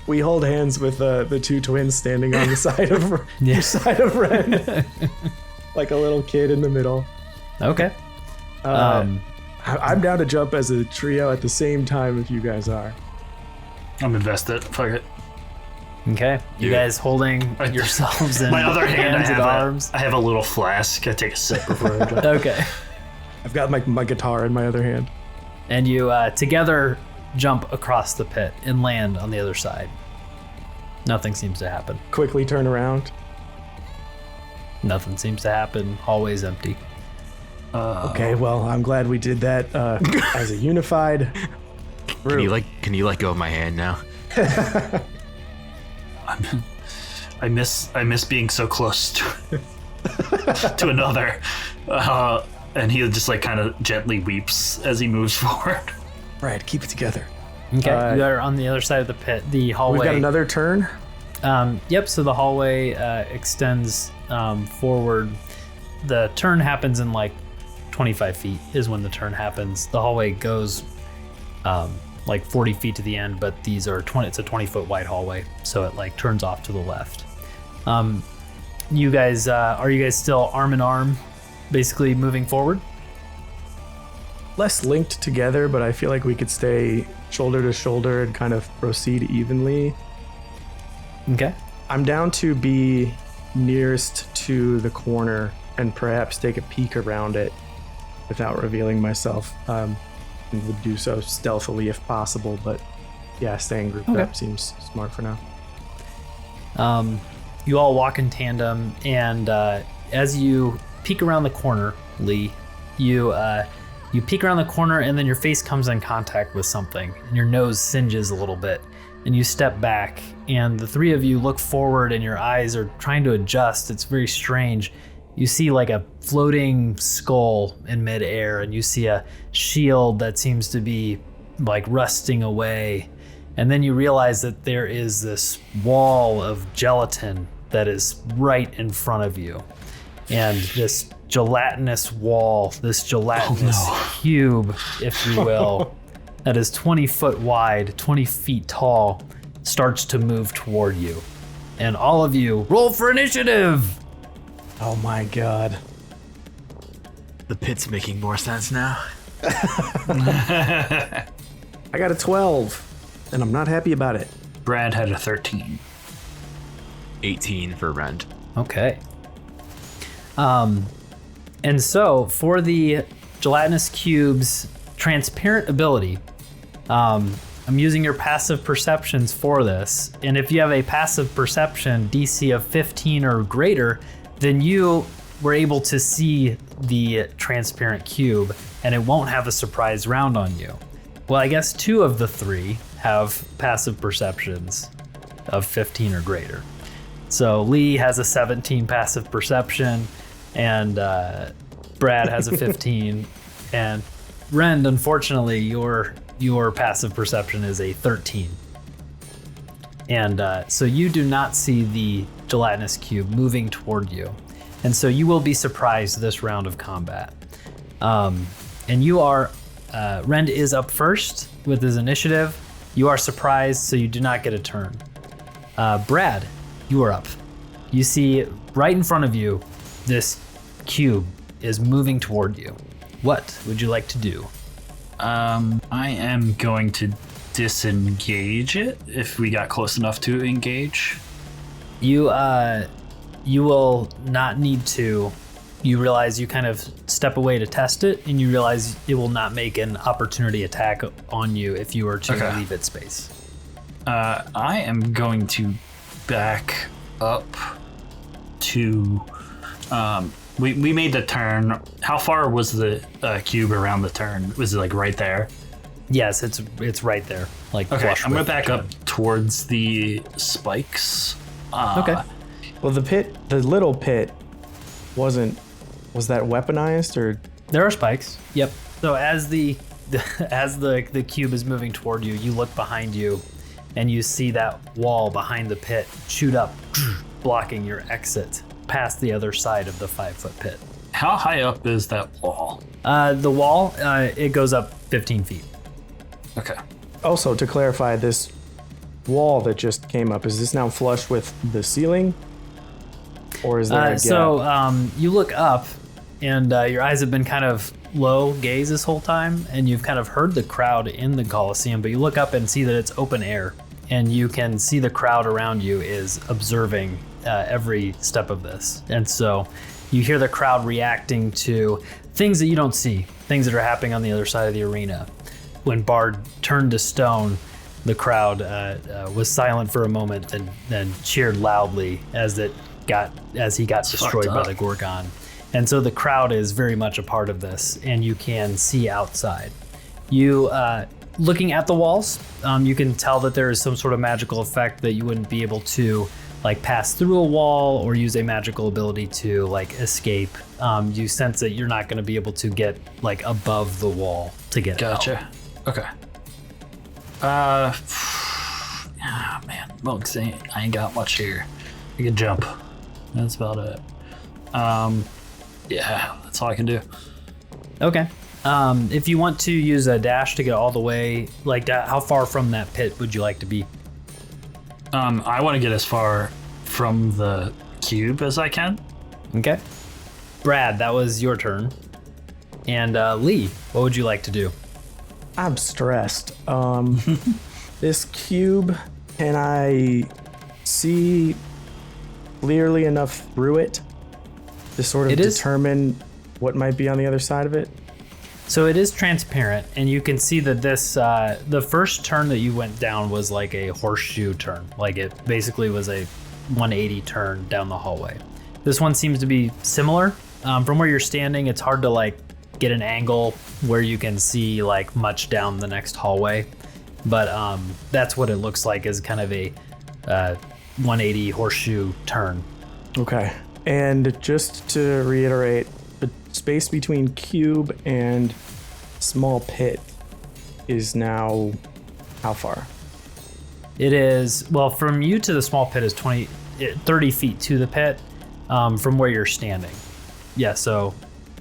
We hold hands with the 2 twins standing on the side of the side of Rend, like a little kid in the middle. Okay. I'm down to jump as a trio at the same time if you guys are. I'm invested. Fuck it. Okay. You guys holding yourselves in my other hand, hands and arms? I have a little flask. I take a sip before I jump. Okay. I've got my guitar in my other hand. And you together jump across the pit and land on the other side. Nothing seems to happen. Quickly turn around. Nothing seems to happen. Hallway's empty. Okay, well, I'm glad we did that as a unified group. Can you let go of my hand now? I miss being so close to another. And he just like kind of gently weeps as he moves forward. Brad, keep it together. Okay, you are on the other side of the pit. The hallway. We've got another turn. Yep. So the hallway extends forward. The turn happens in like 25 feet is when the turn happens. The hallway goes like 40 feet to the end, but these are 20. It's a 20-foot wide hallway, so it like turns off to the left. You guys, are you guys still arm in arm, basically moving forward? Less linked together, but I feel like we could stay shoulder to shoulder and kind of proceed evenly. Okay. I'm down to be nearest to the corner and perhaps take a peek around it without revealing myself. And would do so stealthily if possible, but yeah, staying grouped up seems smart for now. You all walk in tandem, and as you peek around the corner, Lee, you peek around the corner, and then your face comes in contact with something, and your nose singes a little bit, and you step back, and the three of you look forward, and your eyes are trying to adjust. It's very strange. You see like a floating skull in midair, and you see a shield that seems to be like rusting away. And then you realize that there is this wall of gelatin that is right in front of you. And this gelatinous wall, this gelatinous cube, if you will, that is 20 foot wide, 20 feet tall, starts to move toward you. And all of you, roll for initiative! Oh my god. The pit's making more sense now. I got a 12, and I'm not happy about it. Brad had a 13. 18 for Rend. Okay. And so for the gelatinous cube's transparent ability, I'm using your passive perceptions for this. And if you have a passive perception DC of 15 or greater, then you were able to see the transparent cube, and it won't have a surprise round on you. Well, I guess 2 of the 3 have passive perceptions of 15 or greater. So Lee has a 17 passive perception, and Brad has a 15, and Rend, unfortunately, your passive perception is a 13. And so you do not see the gelatinous cube moving toward you. And so you will be surprised this round of combat. And you are, Rend is up first with his initiative. You are surprised, so you do not get a turn. Brad, you are up. You see right in front of you, this cube is moving toward you. What would you like to do? I am going to disengage it if we got close enough to engage. You will not need to. You realize you kind of step away to test it, and you realize it will not make an opportunity attack on you if you were to leave its space. I am going to back up to. We made the turn. How far was the cube around the turn? Was it like right there? Yes, it's right there. Like okay, I'm gonna back up towards the spikes. Okay. Well, the little pit, was that weaponized or? There are spikes. Yep. So as the cube is moving toward you, you look behind you, and you see that wall behind the pit shoot up, blocking your exit past the other side of the 5-foot pit. How high up is that wall? The wall, it goes up 15 feet. Okay. Also, to clarify, this wall that just came up, is this now flush with the ceiling? Or is there a gap? So you look up, and your eyes have been kind of low gaze this whole time, and you've kind of heard the crowd in the Coliseum, but you look up and see that it's open air, and you can see the crowd around you is observing every step of this. And so you hear the crowd reacting to things that you don't see, things that are happening on the other side of the arena. When Bard turned to stone, the crowd was silent for a moment and then cheered loudly as he got destroyed by the Gorgon. And so the crowd is very much a part of this, and you can see outside. You, looking at the walls, you can tell that there is some sort of magical effect that you wouldn't be able to like pass through a wall or use a magical ability to like escape. You sense that you're not going to be able to get like above the wall to get out. Gotcha. Okay. Man, monks I ain't got much here. I can jump. That's about it. Yeah, that's all I can do. Okay. If you want to use a dash to get all the way, like that, how far from that pit would you like to be? I want to get as far from the cube as I can. Okay. Brad, that was your turn. And Lee, what would you like to do? I'm stressed. This cube, can I see clearly enough through it to sort of determine what might be on the other side of it? So it is transparent, and you can see that this, the first turn that you went down was like a horseshoe turn. Like it basically was a 180 turn down the hallway. This one seems to be similar. From where you're standing, it's hard to like get an angle where you can see like much down the next hallway. But that's what it looks like, is kind of a 180 horseshoe turn. Okay. And just to reiterate, the space between cube and small pit is now how far? It is, well, from you to the small pit is 30 feet to the pit from where you're standing. Yeah, so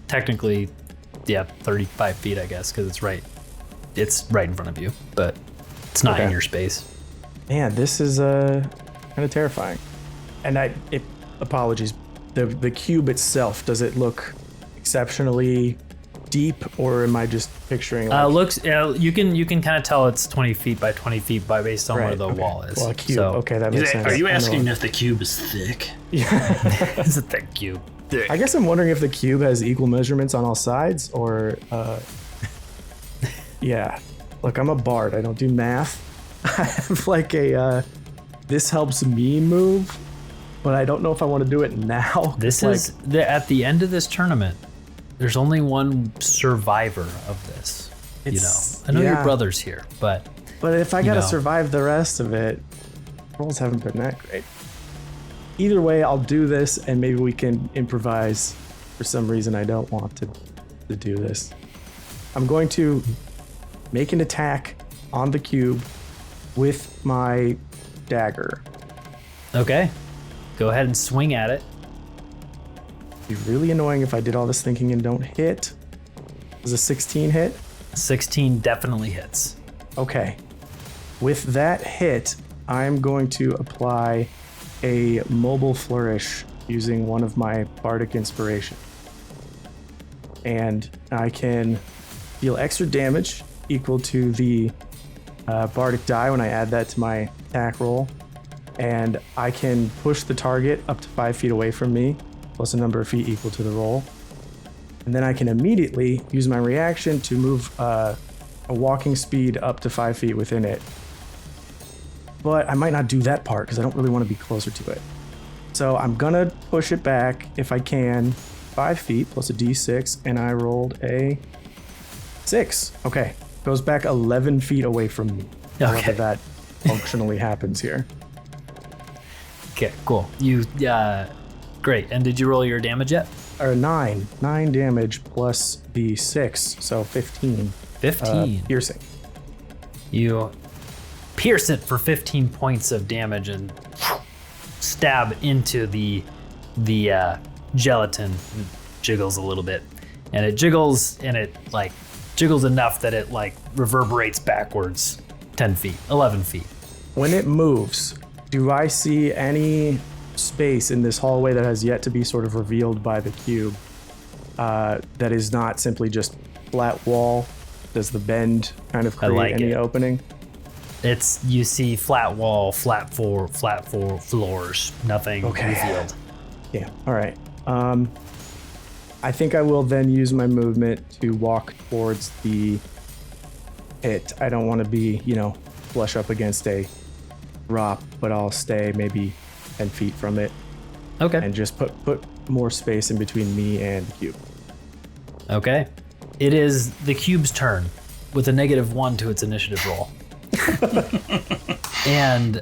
technically, 35 feet, I guess, because it's right in front of you, but it's not in your space. Man, this is kind of terrifying. And apologies, the cube itself, does it look exceptionally deep, or am I just picturing? Looks. You can kind of tell it's 20 feet by 20 feet based on where the wall is. Well, a cube. Okay, that makes sense. Are you asking if the cube is thick? Yeah, it's a thick cube. Thick. I guess I'm wondering if the cube has equal measurements on all sides, or yeah. Look, I'm a bard. I don't do math. I have like a this helps me move, but I don't know if I want to do it now. This is at the end of this tournament. There's only one survivor of this. I know your brother's here, but if I gotta survive the rest of it, rolls haven't been that great. Either way, I'll do this, and maybe we can improvise. For some reason, I don't want to do this. I'm going to make an attack on the cube with my dagger. Okay. Go ahead and swing at it. It'd be really annoying if I did all this thinking and don't hit. Does a 16 hit? 16 definitely hits. Okay. With that hit, I'm going to apply a mobile flourish using one of my bardic inspiration. And I can deal extra damage equal to the bardic die when I add that to my attack roll. And I can push the target up to 5 feet away from me, plus a number of feet equal to the roll. And then I can immediately use my reaction to move a walking speed up to 5 feet within it. But I might not do that part because I don't really want to be closer to it. So I'm gonna push it back if I can, 5 feet plus a d6, and I rolled a 6. Okay, goes back 11 feet away from me. However that functionally happens here. Okay, cool. Great. And did you roll your damage yet? 9 damage plus the 6, so 15. 15. Piercing. You pierce it for 15 points of damage and stab into the gelatin. It jiggles a little bit, and it jiggles enough that it like reverberates backwards 10 feet, 11 feet. When it moves, do I see any space in this hallway that has yet to be sort of revealed by the cube that is not simply just flat wall? Does the bend kind of create any opening? You see flat wall, flat floors, nothing revealed. Yeah, all right. I think I will then use my movement to walk towards the pit. I don't want to be, flush up against a drop, but I'll stay maybe 10 feet from it. Okay. And just put more space in between me and the cube. Okay. It is the cube's turn with a -1 to its initiative roll. And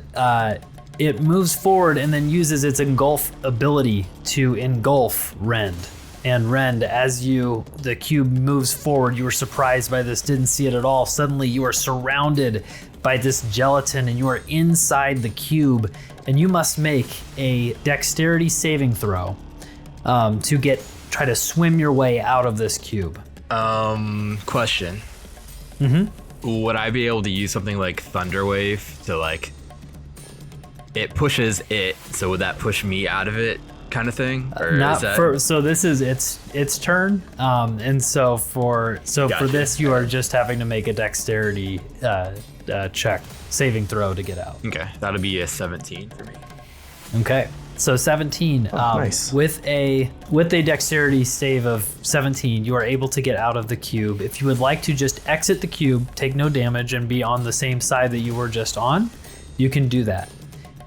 it moves forward and then uses its engulf ability to engulf Rend. And Rend, as the cube moves forward, you are surprised by this, didn't see it at all. Suddenly you are surrounded by this gelatin and you are inside the cube, and you must make a dexterity saving throw to try to swim your way out of this cube. Question. Mm-hmm. Would I be able to use something like Thunder Wave to it pushes it, so would that push me out of it kind of thing? Or so this is its turn. And so for this you are just having to make a dexterity saving throw to get out. Okay, that'll be a 17 for me. Okay. So 17. Nice. With a dexterity save of 17, you are able to get out of the cube. If you would like to just exit the cube, take no damage, and be on the same side that you were just on, you can do that.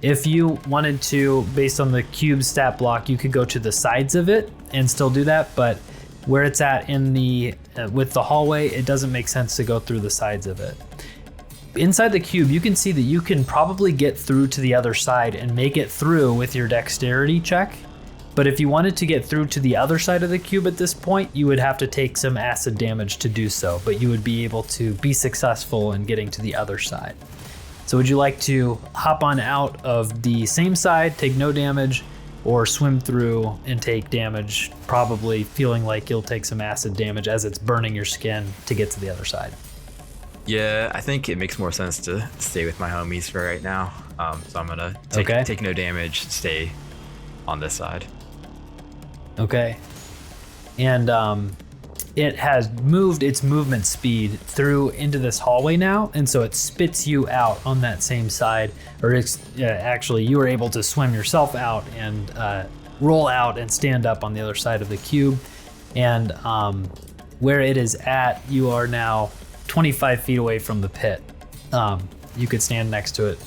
If you wanted to, based on the cube stat block, you could go to the sides of it and still do that, but where it's at in the with the hallway, it doesn't make sense to go through the sides of it. Inside the cube, you can see that you can probably get through to the other side and make it through with your dexterity check. But if you wanted to get through to the other side of the cube at this point, you would have to take some acid damage to do so, but you would be able to be successful in getting to the other side. So would you like to hop on out of the same side, take no damage, or swim through and take damage, probably feeling like you'll take some acid damage as it's burning your skin to get to the other side? Yeah, I think it makes more sense to stay with my homies for right now. So I'm gonna take no damage, stay on this side. Okay. And it has moved its movement speed through into this hallway now, and so it spits you out on that same side. Or actually, you were able to swim yourself out and roll out and stand up on the other side of the cube. And where it is at, you are now 25 feet away from the pit. You could stand next to it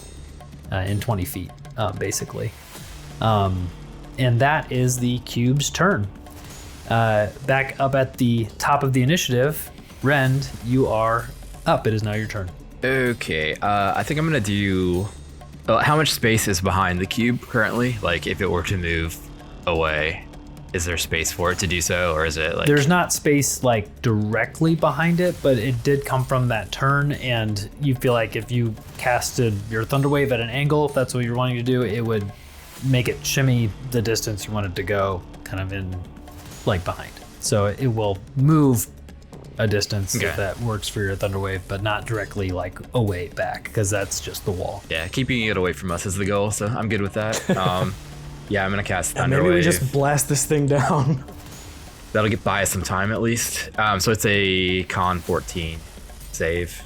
in 20 feet, basically. And that is the cube's turn. Back up at the top of the initiative, Rend, you are up. It is now your turn. Okay, I think I'm gonna do... how much space is behind the cube currently? Like, if it were to move away, is there space for it to do so, or is it like... There's not space like directly behind it, but it did come from that turn, and you feel like if you casted your Thunder Wave at an angle, if that's what you're wanting to do, it would make it shimmy the distance you wanted to go, kind of in like behind. So it will move a distance if that works for your Thunder Wave, but not directly like away back, because that's just the wall. Yeah, keeping it away from us is the goal, so I'm good with that. Yeah, I'm gonna cast Thunder Wave. Maybe we just blast this thing down. That'll buy us some time at least. So it's a con 14 save.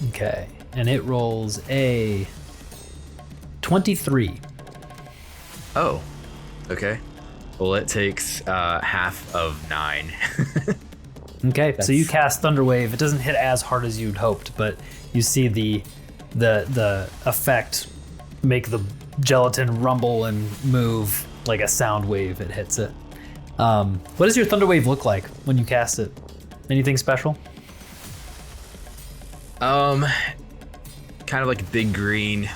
Okay, and it rolls a 23. Oh, okay. Well, it takes half of 9. Okay, so you cast Thunder Wave. It doesn't hit as hard as you'd hoped, but you see the effect make the gelatin rumble and move like a sound wave. It hits it. What does your Thunder Wave look like when you cast it? Anything special? Kind of like big green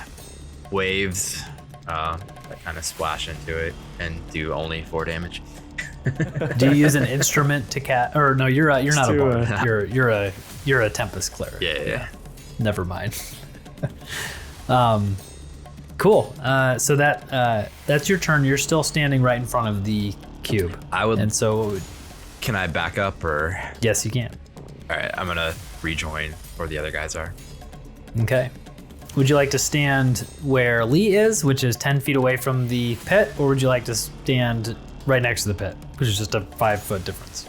waves that kind of splash into it and do only 4 damage. Do you use an instrument to cast? Or no, you're not a bard. You're a Tempest Cleric. Yeah. Never mind. Cool. So that's your turn. You're still standing right in front of the cube. And so, can I back up or? Yes, you can. All right, I'm gonna rejoin where the other guys are. Okay. Would you like to stand where Lee is, which is 10 feet away from the pit, or would you like to stand right next to the pit, which is just a 5-foot difference?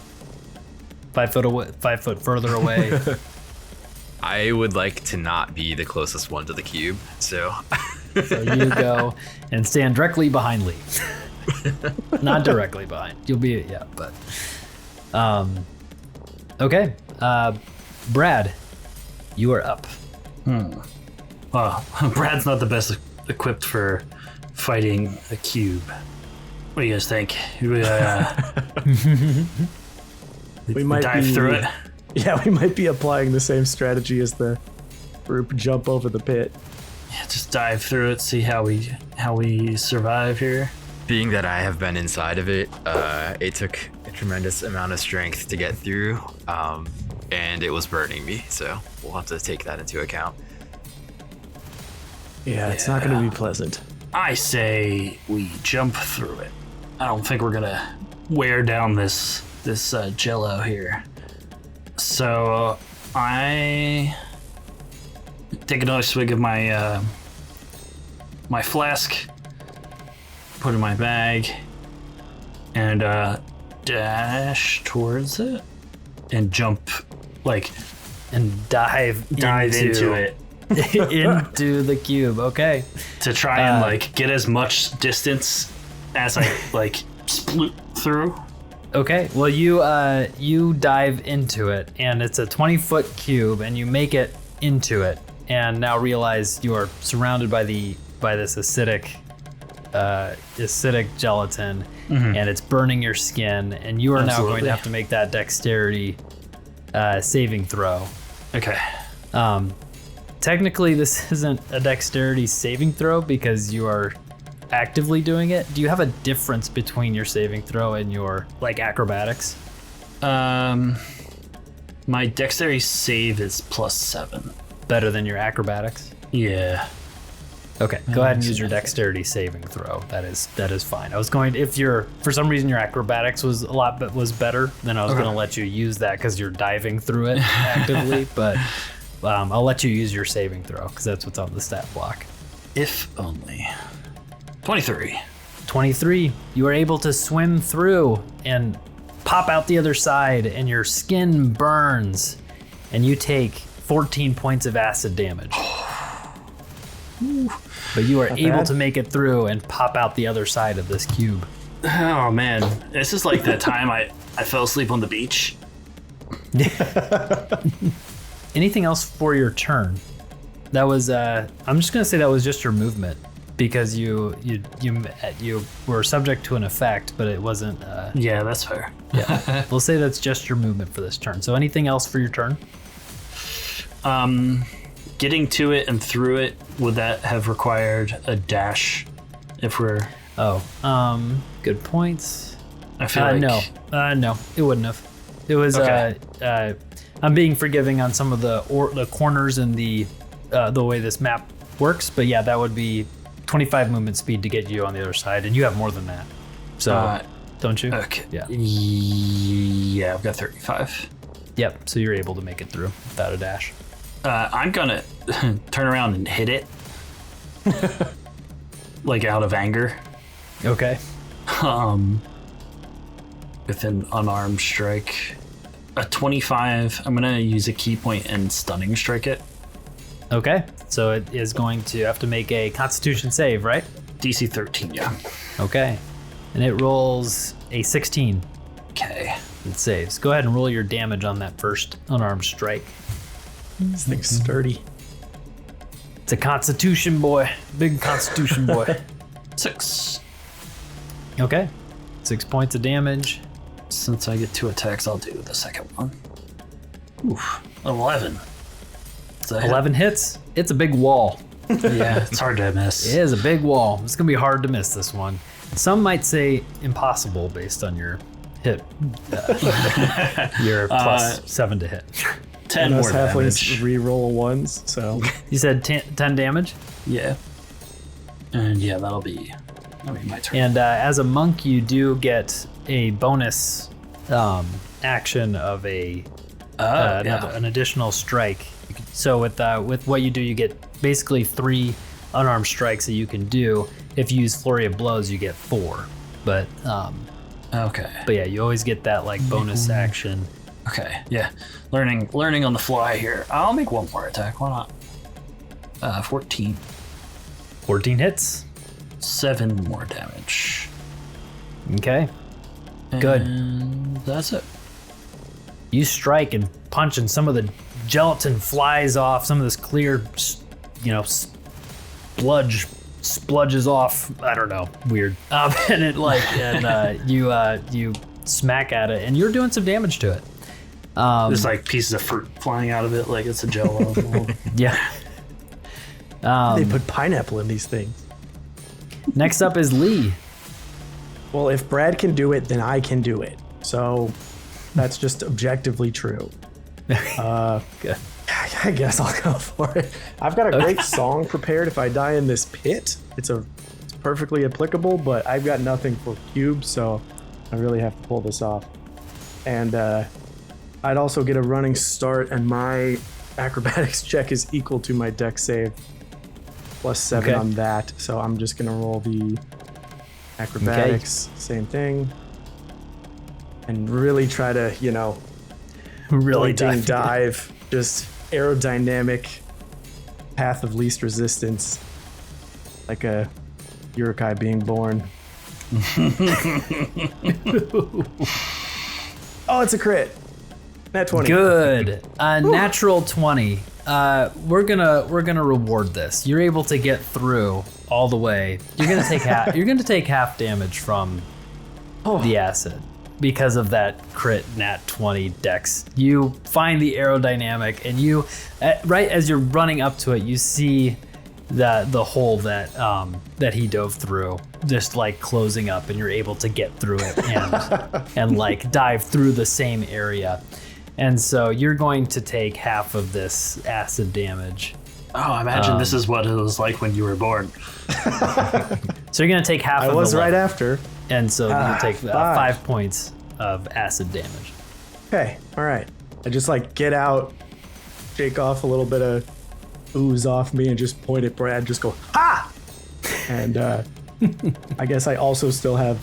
5 foot away, 5 foot further away. I would like to not be the closest one to the cube, so. So you go and stand directly behind Lee. Not directly behind. You'll be, but. Okay. Brad, you are up. Well, Brad's not the best equipped for fighting a cube. What do you guys think? We might dive through it. Yeah, we might be applying the same strategy as the group jump over the pit. Yeah, just dive through it, see how we survive here. Being that I have been inside of it, it took a tremendous amount of strength to get through, and it was burning me, so we'll have to take that into account. Yeah, it's not going to be pleasant. I say we jump through it. I don't think we're gonna wear down this jello here. So I take another swig of my my flask, put it in my bag, and dash towards it and jump and dive into it. Into the cube. Okay. To try and get as much distance as I like sploot through. Okay, well you dive into it, and it's a 20-foot cube, and you make it into it, and now realize you are surrounded by this acidic gelatin, and it's burning your skin, and you are now going to have to make that dexterity saving throw. Okay. Technically, this isn't a dexterity saving throw because you are actively doing it. Do you have a difference between your saving throw and your acrobatics? My dexterity save is +7. Better than your acrobatics? Yeah. Okay, go ahead and use your dexterity saving throw. That is fine. I was going, if for some reason your acrobatics was better, then I was going to let you use that because you're diving through it actively. But I'll let you use your saving throw because that's what's on the stat block. If only. 23. 23. You are able to swim through and pop out the other side, and your skin burns, and you take 14 points of acid damage. But you are able to make it through and pop out the other side of this cube. Oh man, this is like that time I fell asleep on the beach. Anything else for your turn? That was I'm just gonna say that was just your movement because you were subject to an effect, but it wasn't. Yeah, that's fair. Yeah, we'll say that's just your movement for this turn. So anything else for your turn? Getting to it and through it, would that have required a dash? If we're good points. I feel like no, it wouldn't have. It was I'm being forgiving on some of the corners and the way this map works, but yeah, that would be 25 movement speed to get you on the other side, and you have more than that. So don't you? Okay. Yeah. Yeah, I've got 35. Yep. So you're able to make it through without a dash. I'm gonna turn around and hit it, like out of anger. Okay. With an unarmed strike, a 25. I'm gonna use a key point and stunning strike it. Okay. So it is going to have to make a Constitution save, right? DC 13. Yeah. Okay. And it rolls a 16. Okay. It saves. Go ahead and roll your damage on that first unarmed strike. This thing's sturdy. It's a Constitution boy. Big Constitution boy. 6. Okay. 6 points of damage. Since I get 2 attacks, I'll do the second one. Oof. 11. 11 hits. It's a big wall. Yeah, it's hard to miss. It is a big wall. It's going to be hard to miss this one. Some might say impossible based on your hit. Your plus 7 to hit. 10 more damage. Re-roll ones, so. You said 10 damage? Yeah. And yeah, that'll be my turn. And as a monk, you do get a bonus action of an additional strike. So with what you do, you get basically 3 unarmed strikes that you can do. If you use Flurry of Blows, you get 4. But okay. But yeah, you always get that bonus action. Okay, yeah. Learning on the fly here. I'll make one more attack. Why not? 14. 14 hits. 7 more damage. Okay. Good. And that's it. You strike and punch, and some of the gelatin flies off. Some of this clear, spludges off. I don't know. Weird. And it you smack at it, and you're doing some damage to it. There's pieces of fruit flying out of it, like it's a Jello. Yeah. They put pineapple in these things. Next up is Lee. Well, if Brad can do it, then I can do it. So that's just objectively true. Good. I guess I'll go for it. I've got a great song prepared if I die in this pit. It's perfectly applicable, but I've got nothing for cubes, so I really have to pull this off. And I'd also get a running start, and my acrobatics check is equal to my dex save. Plus 7 on that, so I'm just gonna roll the acrobatics, same thing, and really try to, really dive, just aerodynamic path of least resistance, like a Urukai being born. Oh, it's a crit. Nat 20. Good. Natural 20. We're gonna reward this. You're able to get through all the way. You're gonna take half. You're gonna take half damage from the acid because of that crit nat 20 dex. You find the aerodynamic, and you, right as you're running up to it, you see the hole that he dove through, just like closing up, and you're able to get through it and like dive through the same area. And so you're going to take half of this acid damage. Oh, imagine this is what it was like when you were born. So you're going to take half of it. I was right after. And so you take 5 points of acid damage. Okay, all right. I just like get out, shake off a little bit of ooze off me, and just point at Brad, just go, ha! And I guess I also still have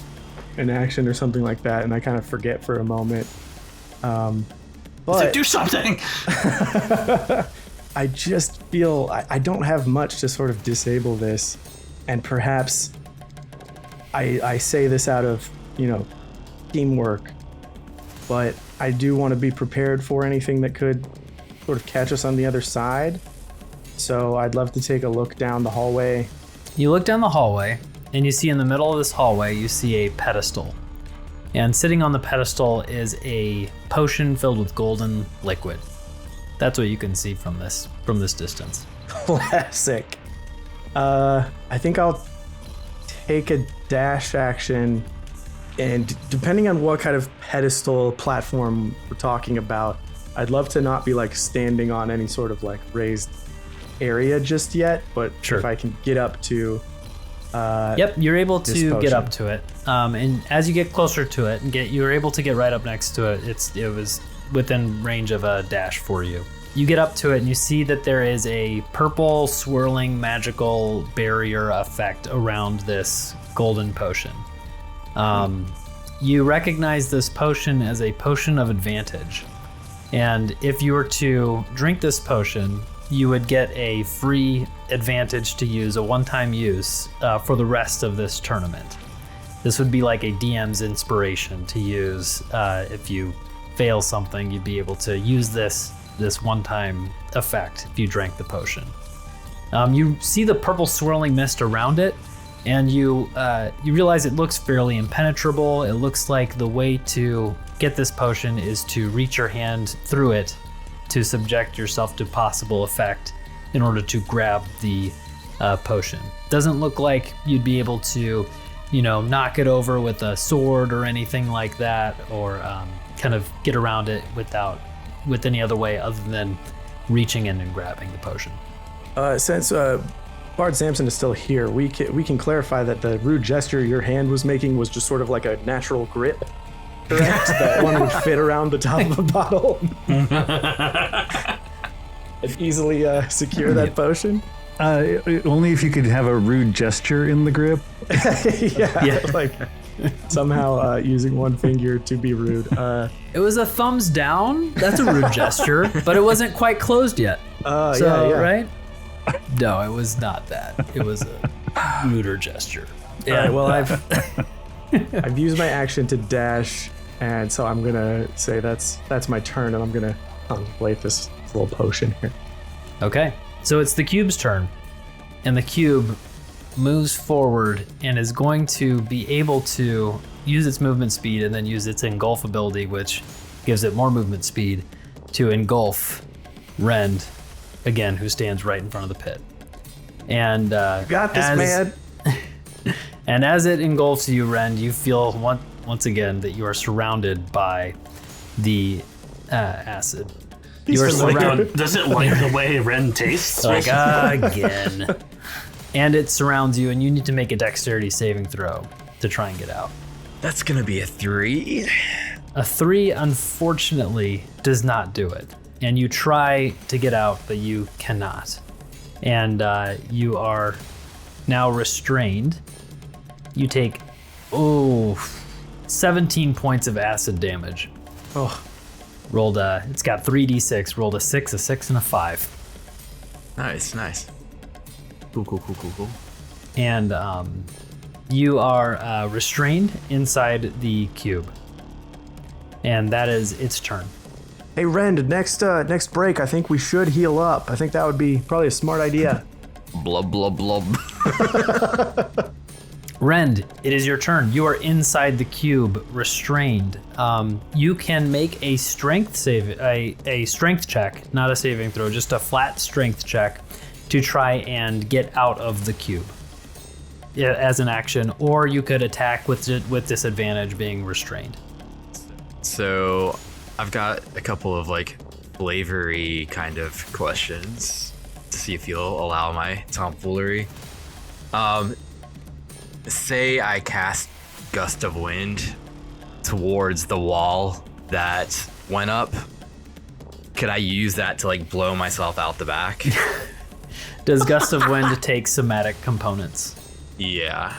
an action or something like that, and I kind of forget for a moment. But do something! I just feel I don't have much to sort of disable this, and perhaps I say this out of, teamwork, but I do want to be prepared for anything that could sort of catch us on the other side. So I'd love to take a look down the hallway. You look down the hallway, and you see in the middle of this hallway, you see a pedestal. And sitting on the pedestal is a potion filled with golden liquid. That's what you can see from this distance. Classic. I think I'll take a dash action, and depending on what kind of pedestal platform we're talking about, I'd love to not be like standing on any sort of like raised area just yet, but sure. If I can get up to yep, you're able to get up to it, and as you get closer to it and you're able to get right up next to it, it was within range of a dash for you. You get up to it and you see that there is a purple swirling magical barrier effect around this golden potion. You recognize this potion as a potion of advantage, and if you were to drink this potion, you would get a free advantage to use, a one-time use, for the rest of this tournament. This would be like a DM's inspiration to use. If you fail something, you'd be able to use this one-time effect if you drank the potion. You see the purple swirling mist around it, and you realize it looks fairly impenetrable. It looks like the way to get this potion is to reach your hand through it to subject yourself to possible effect in order to grab the potion. Doesn't look like you'd be able to, knock it over with a sword or anything like that, or kind of get around it with any other way other than reaching in and grabbing the potion. Since Bard Sampson is still here, we can clarify that the rude gesture your hand was making was just sort of like a natural grip. Correct? That one would fit around the top of a bottle and easily secure that potion. Only if you could have a rude gesture in the grip. yeah, like somehow using one finger to be rude. It was a thumbs down. That's a rude gesture, but it wasn't quite closed yet. Yeah. Right? No, it was not that. It was a ruder gesture. Yeah. All right, well, I've used my action to dash, and so I'm gonna say that's my turn, and I'm gonna contemplate this little potion here. Okay, so it's the cube's turn, and the cube moves forward and is going to be able to use its movement speed and then use its engulf ability, which gives it more movement speed, to engulf Rend, again, who stands right in front of the pit. And got this, man. And as it engulfs you, Rend, you feel once again that you are surrounded by the acid. You are surrounded. Does it like the way Rend tastes? Like, again. And it surrounds you, and you need to make a dexterity saving throw to try and get out. That's gonna be a 3. A 3, unfortunately, does not do it. And you try to get out, but you cannot. And you are now restrained. You take, 17 points of acid damage. Oh. Rolled it's got 3d6, rolled a 6, a 6, and a 5. Nice. Cool. And You are restrained inside the cube. And that is its turn. Hey, Rend, next break, I think we should heal up. I think that would be probably a smart idea. Blub, blub, blub. Rend, it is your turn. You are inside the cube, restrained. You can make a strength save, a strength check, not a saving throw, just a flat strength check to try and get out of the cube as an action, or you could attack with disadvantage, being restrained. So I've got a couple of like flavoury kind of questions to see if you'll allow my tomfoolery. Say I cast Gust of Wind towards the wall that went up. Could I use that to like blow myself out the back? Does Gust of Wind take somatic components? Yeah,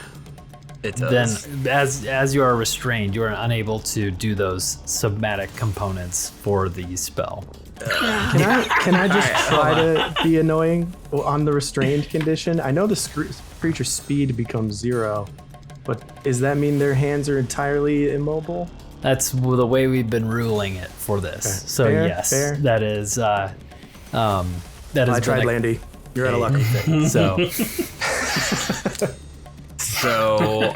it does. Then as you are restrained, you are unable to do those somatic components for the spell. Can I just try to be annoying on the restrained condition? I know the creature's speed becomes 0, but does that mean their hands are entirely immobile? That's the way we've been ruling it for this. Okay. So fair, yes, fair. that is that is. I tried, Landy. You're out of luck. So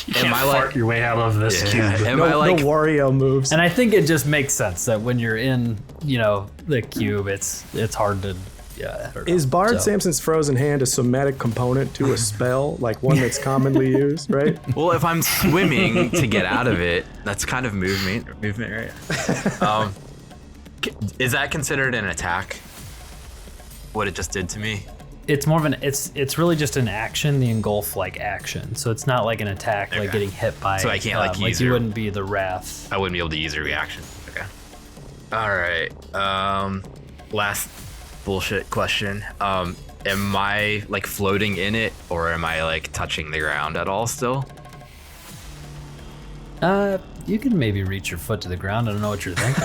You can't fart your way out of this cube. No Wario moves. And I think it just makes sense that when you're in, the cube, it's hard to. Yeah. Is Bard Sampson's frozen hand a somatic component to a spell, like one that's commonly used, right? Well, if I'm swimming to get out of it, that's kind of movement, right? Is that considered an attack? What it just did to me? It's more of it's really just an action, the engulf action. So it's not like an attack, like getting hit by. So I can't use you wouldn't be the wrath. I wouldn't be able to use a reaction. Okay. All right. Last bullshit question. Am I floating in it, or am I touching the ground at all still? You can maybe reach your foot to the ground. I don't know what you're thinking,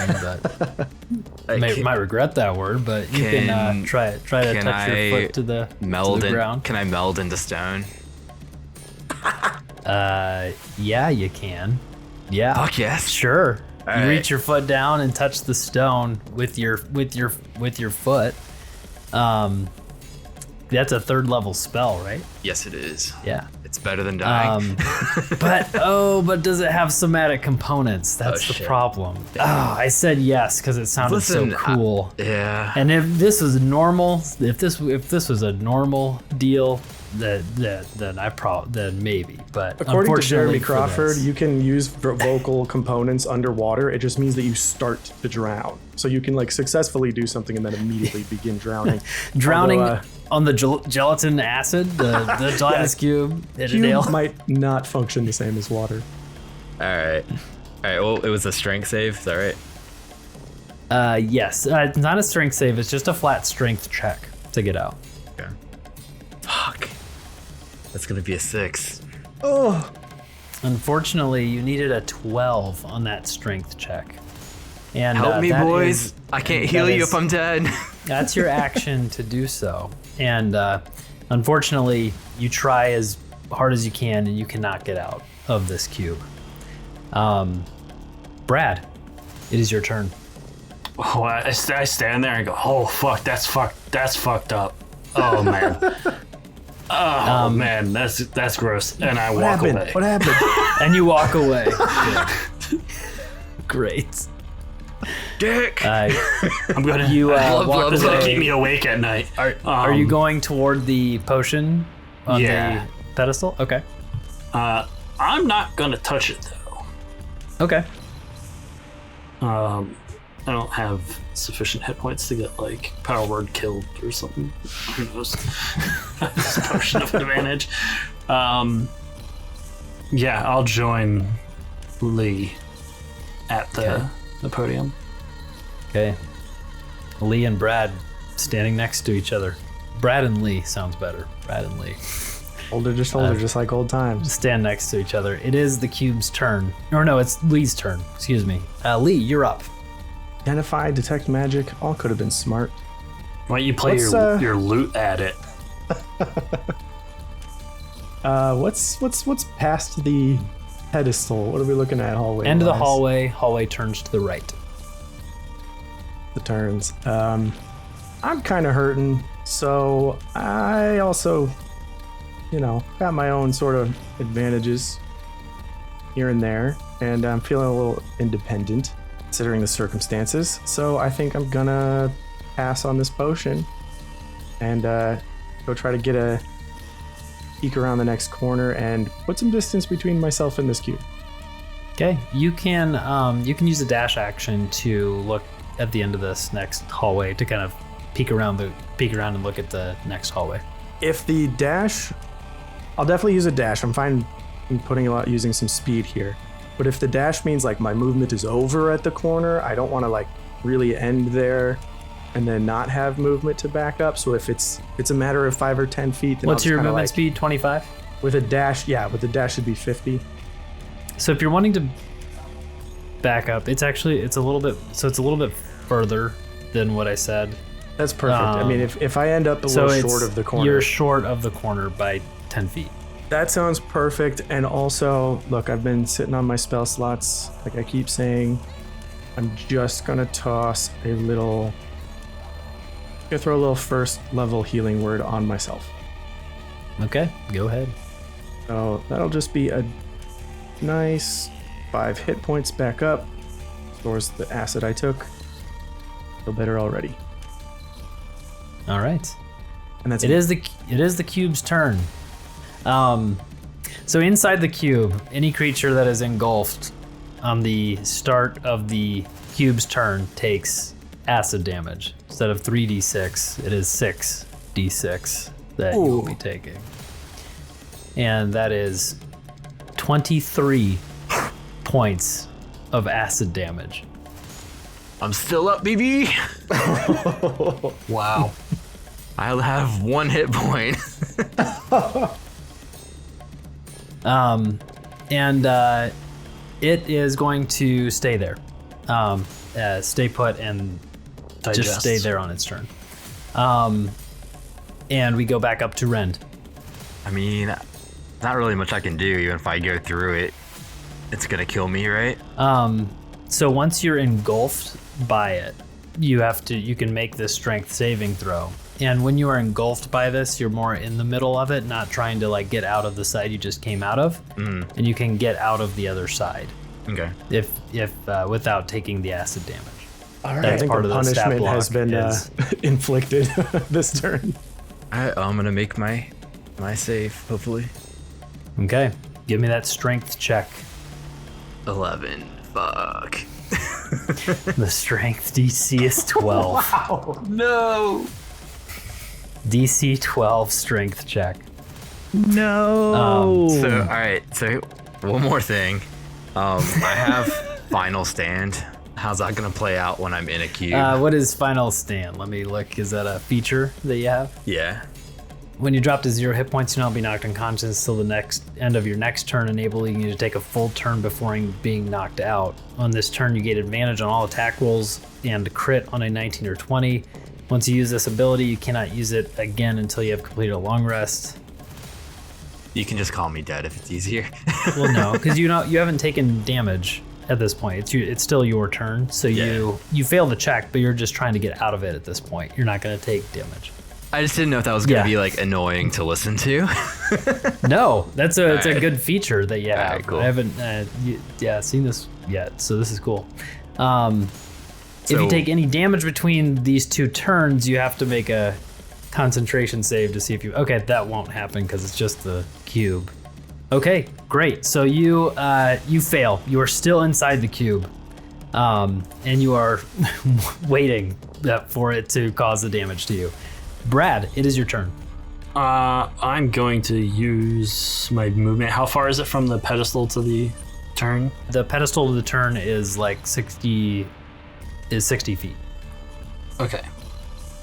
but might regret that word. But you can try to touch your foot to the ground. Can I meld into stone? Yeah, you can. Yeah. Fuck yes. Sure. All you right. reach your foot down and touch the stone with your foot. That's a 3rd level spell, right? Yes, it is. Yeah. It's better than dying. But does it have somatic components? That's the problem. I said yes because it sounded so cool. Yeah. And if this was normal, if this was a normal deal, then maybe. But according to Jeremy Crawford, this, you can use vocal components underwater. It just means that you start to drown. So you can successfully do something and then immediately begin drowning. Drowning on the gelatin acid, the gelatinous cube. Cube might not function the same as water. All right. Well, it was a strength save. Is that right? Yes. It's not a strength save. It's just a flat strength check to get out. Okay. Fuck. That's gonna be a 6. Oh. Unfortunately, you needed a 12 on that strength check. And help me, boys. I can't heal you if I'm dead. That's your action to do so. And unfortunately, you try as hard as you can, and you cannot get out of this cube. Brad, it is your turn. Oh, I stand there and go, oh fuck, that's fucked up. Oh man. Oh man, that's gross. And I walk away. What happened? And you walk away. Great. Dick. I'm gonna. Walk away. Keep me awake at night. Are you going toward the potion on the pedestal? Okay. I'm not gonna touch it though. Okay. I don't have sufficient hit points to get power word killed or something. Who knows? It's a potion of advantage. Yeah, I'll join Lee at the podium. Okay. Lee and Brad standing next to each other. Brad and Lee sounds better. Brad and Lee. Shoulder to shoulder, just like old times. Stand next to each other. It is the cube's turn. Or no, it's Lee's turn. Excuse me. Lee, you're up. Identify, detect magic, all could have been smart. Why don't you play your loot at it? What's past the pedestal? What are we looking at? Hallway. End of the hallway. Hallway turns to the right. The turns. I'm kind of hurting, so I also, got my own sort of advantages here and there, and I'm feeling a little independent considering the circumstances. So I think I'm gonna pass on this potion and go try to get a peek around the next corner and put some distance between myself and this cube. Okay, you can use a dash action to look at the end of this next hallway to kind of peek around and look at the next hallway. If the dash, I'll definitely use a dash. I'm fine using some speed here. But if the dash means like my movement is over at the corner, I don't want to like really end there and then not have movement to back up. So if it's a matter of 5 or 10 feet, then what's your movement speed? 25? With a dash, with the dash should be 50. So if you're wanting to back up, it's a little bit further than what I said. That's perfect. I mean, if I end up a little short of the corner. You're short of the corner by 10 feet. That sounds perfect. And also, look, I've been sitting on my spell slots. Like I keep saying, I'm just going to toss a little... I'm going to throw a little first level healing word on myself. Okay, go ahead. So that'll just be a nice 5 hit points back up. Towards the acid I took. Feel better already. All right. And that's it is the cube's turn. So inside the cube, any creature that is engulfed on the start of the cube's turn takes acid damage. Instead of 3d6, it is 6d6 that you will be taking. And that is 23 points of acid damage. I'm still up, BB. Wow. I'll have 1 hit point. It is going to stay there. Stay put and just stay there on its turn. And we go back up to Rend. I mean, not really much I can do. Even if I go through it, it's gonna kill me, right? So once you're engulfed by it, you can make this strength saving throw. And when you are engulfed by this, you're more in the middle of it, not trying to like get out of the side you just came out of. And you can get out of the other side. Okay. If without taking the acid damage. All right. I think the punishment has been inflicted this turn. Alright, I'm gonna make my save, hopefully. Okay. Give me that strength check. 11. Fuck. The strength DC is 12. Wow. No. DC 12 strength check. No. So one more thing. I have Final Stand. How's that gonna play out when I'm in a cube? What is Final Stand? Let me look. Is that a feature that you have? Yeah. When you drop to 0 hit points, you'll not be knocked unconscious till the end of your next turn, enabling you to take a full turn before being knocked out. On this turn, you get advantage on all attack rolls and crit on a 19 or 20. Once you use this ability, you cannot use it again until you have completed a long rest. You can just call me dead if it's easier. Well, no, because you haven't taken damage at this point. It's still your turn, so you fail the check, but you're just trying to get out of it at this point. You're not going to take damage. I just didn't know if that was gonna be like annoying to listen to. No, it's a good feature that you have. Right, cool. I haven't seen this yet, so this is cool. If you take any damage between these 2 turns, you have to make a concentration save to see if you. Okay, that won't happen because it's just the cube. Okay, great. So you fail. You are still inside the cube, and you are waiting for it to cause the damage to you. Brad, it is your turn. I'm going to use my movement. How far is it from the pedestal to the turn? The pedestal to the turn is like 60 feet. Okay.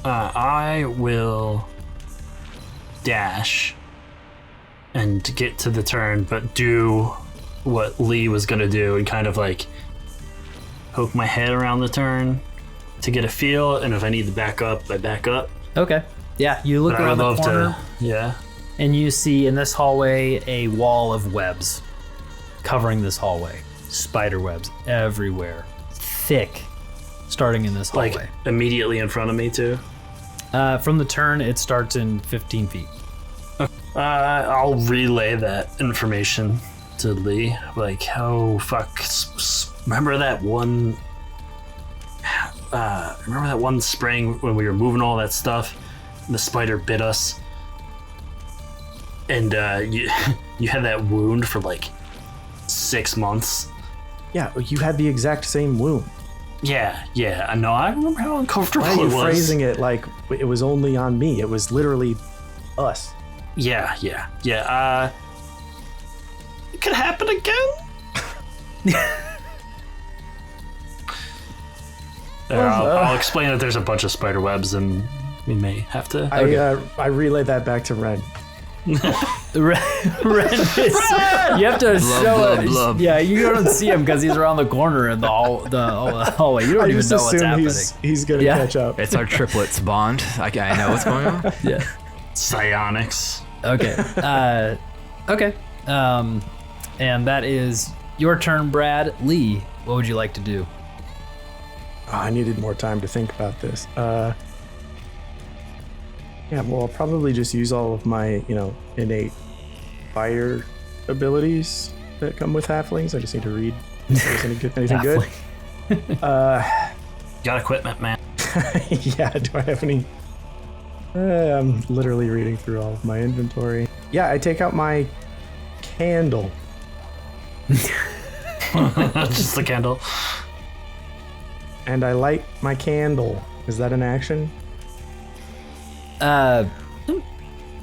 I will dash and get to the turn, but do what Lee was gonna do and kind of like poke my head around the turn to get a feel, and if I need to back up, I back up. Okay. Yeah, you look around the corner. and you see in this hallway a wall of webs covering this hallway. Spider webs everywhere, thick, starting in this hallway. Like immediately in front of me too? From the turn, it starts in 15 feet. I'll relay that information to Lee. Like, oh fuck! Remember that one spring when we were moving all that stuff? And the spider bit us, and you had that wound for like 6 months. Yeah, you had the exact same wound. Yeah. I know. I remember how uncomfortable Why are it you was. phrasing it like it was only on me? It was literally us. Yeah. It could happen again. I'll explain that there's a bunch of spider webs and we may have to. I relay that back to Rend. Rend is, you have to show it. Blub. Yeah, you don't see him because he's around the corner in the hallway. You don't I even just know what's assume happening. he's gonna catch up. It's our triplets bond. I know what's going on. Yeah. Psionics. Okay. Okay. And that is your turn, Brad. Lee, what would you like to do? Oh, I needed more time to think about this. Yeah, well, I'll probably just use all of my, innate fire abilities that come with halflings. I just need to read if there's anything good. Got equipment, man. Yeah, do I have any? I'm literally reading through all of my inventory. Yeah, I take out my candle. Just the candle. And I light my candle. Is that an action?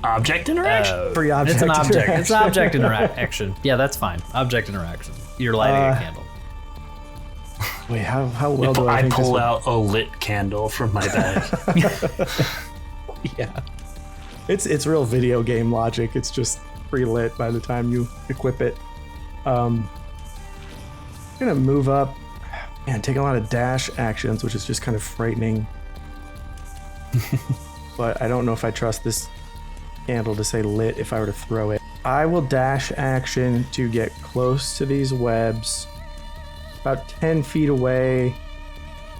Object interaction? Free object It's an object. interaction. It's an object interaction. Yeah, that's fine. Object interaction. You're lighting a candle. Wait, how well do I I think this pull would- out a lit candle from my bag. Yeah. It's real video game logic. It's just pre-lit by the time you equip it. I'm gonna move up and take a lot of dash actions, which is just kind of frightening. But I don't know if I trust this candle to say lit if I were to throw it. I will dash action to get close to these webs, about 10 feet away.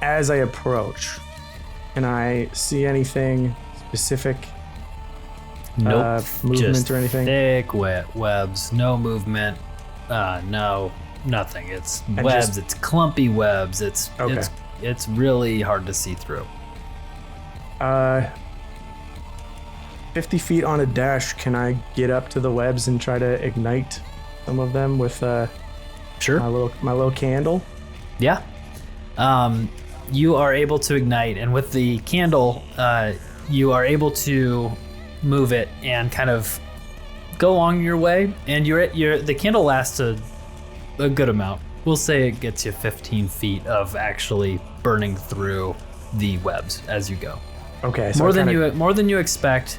As I approach, can I see anything specific? Nope. Movement Just or anything? thick webs. No movement. No, nothing. It's And webs. just- It's clumpy webs. Okay. It's really hard to see through. 50 feet on a dash, can I get up to the webs and try to ignite some of them with Sure. my little candle? Yeah. You are able to ignite, and with the candle, you are able to move it and kind of go along your way. And the candle lasts a good amount. We'll say it gets you 15 feet of actually burning through the webs as you go. Okay, so More than you expect,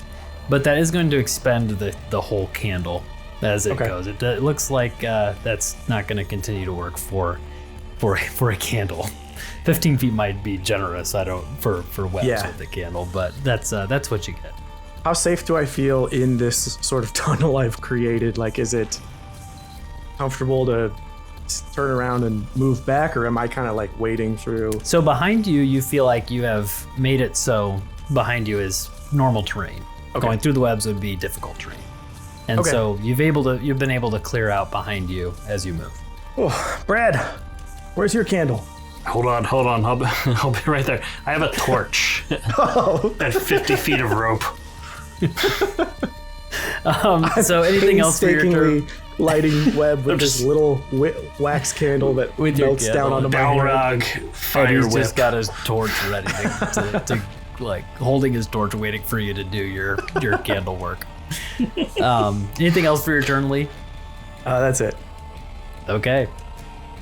but that is going to expend the whole candle as it goes. It looks like that's not going to continue to work for a candle. 15 feet might be generous. For webs with the candle, but that's what you get. How safe do I feel in this sort of tunnel I've created? Like, is it comfortable to turn around and move back, or am I kind of like wading through? So behind you, you feel like you have made it so behind you is normal terrain. Okay. Going through the webs would be difficult terrain. And so you've been able to clear out behind you as you move. Oh, Brad, where's your candle? Hold on. I'll be right there. I have a torch and 50 feet of rope. So anything else for your turn? Painstakingly lighting web with this little wax candle that melts down onto my hand. Balrog And fire he's whip. just got his torch ready to like holding his torch, waiting for you to do your candle work. Anything else for your turn, Lee? That's it. Okay.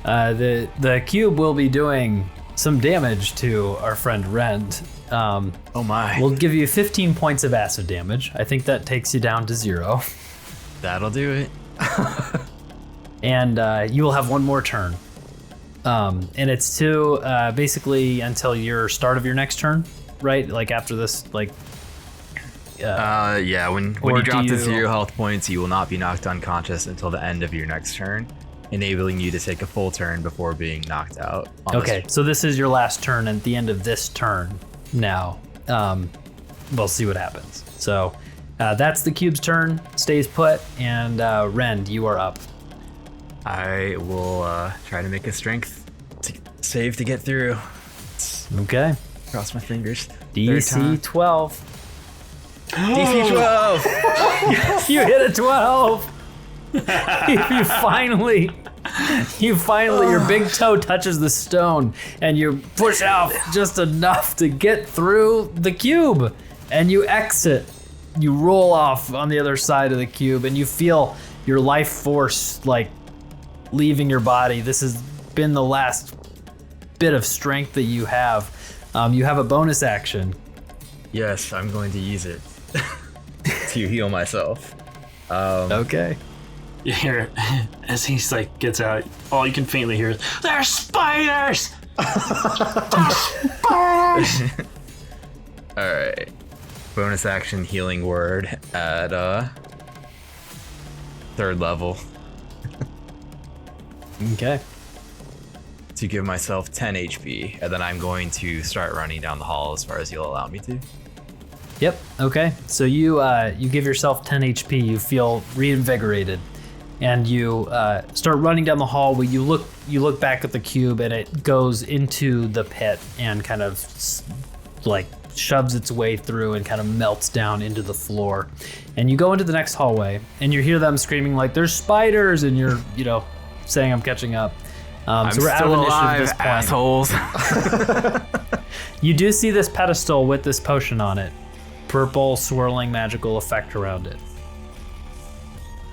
The cube will be doing some damage to our friend Rend. Oh my. We'll give you 15 points of acid damage. I think that takes you down to 0. That'll do it. And you will have one more turn. And it's to basically until your start of your next turn, right? Like after this, like Yeah, when you drop to 0 health points, you will not be knocked unconscious until the end of your next turn, enabling you to take a full turn before being knocked out. Okay, so this is your last turn, and at the end of this turn now, we'll see what happens. So that's the cube's turn, stays put, and Rend, you are up. I will try to make a strength save to get through. Okay. Cross my fingers. DC 12. DC 12! You hit a 12! You finally, your big toe touches the stone, and you push out just enough to get through the cube, and you exit. You roll off on the other side of the cube, and you feel your life force like leaving your body. This has been the last bit of strength that you have. You have a bonus action. Yes, I'm going to use it to heal myself. Okay. You hear, as he's like gets out, all you can faintly hear is, "There's spiders! There's spiders!" All right. Bonus action healing word at 3rd level. Okay. To give myself 10 HP, and then I'm going to start running down the hall as far as you'll allow me to. Yep. Okay. So you give yourself 10 HP. You feel reinvigorated, and you start running down the hall. Where you look back at the cube, and it goes into the pit and kind of like shoves its way through and kind of melts down into the floor. And you go into the next hallway, and you hear them screaming like, "There's spiders!" And you're saying, "I'm catching up." So we're out of initiative at this point. Assholes. You do see this pedestal with this potion on it. Purple swirling magical effect around it.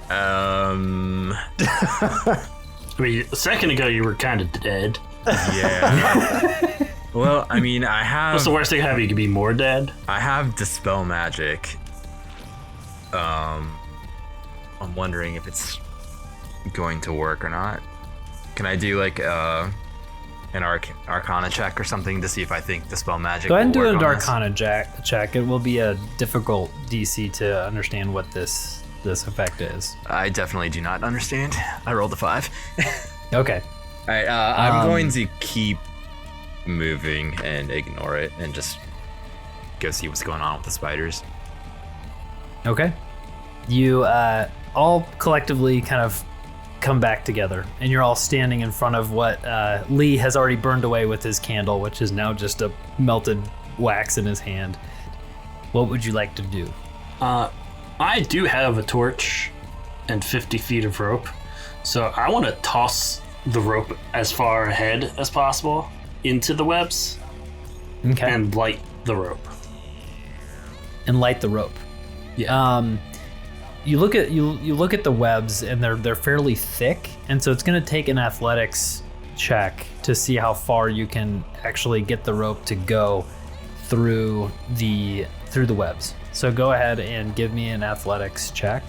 I mean, a second ago you were kind of dead. Yeah. Well, I mean, I have... What's the worst thing to happen? You could be more dead? I have Dispel Magic. I'm wondering if it's going to work or not. Can I do like an Arcana check or something to see if I think Dispel Magic Go ahead and will do work an on this? Arcana check. It will be a difficult DC to understand what this effect is. I definitely do not understand. I rolled a 5. Okay. All right, I'm going to keep moving and ignore it and just go see what's going on with the spiders. Okay. You all collectively kind of come back together, and you're all standing in front of what Lee has already burned away with his candle, which is now just a melted wax in his hand. What would you like to do? I do have a torch and 50 feet of rope, so I want to toss the rope as far ahead as possible into the webs. Okay. And light the rope. And light the rope. Yeah. You look at the webs, and they're fairly thick, and so it's going to take an athletics check to see how far you can actually get the rope to go through the webs. So go ahead and give me an athletics check.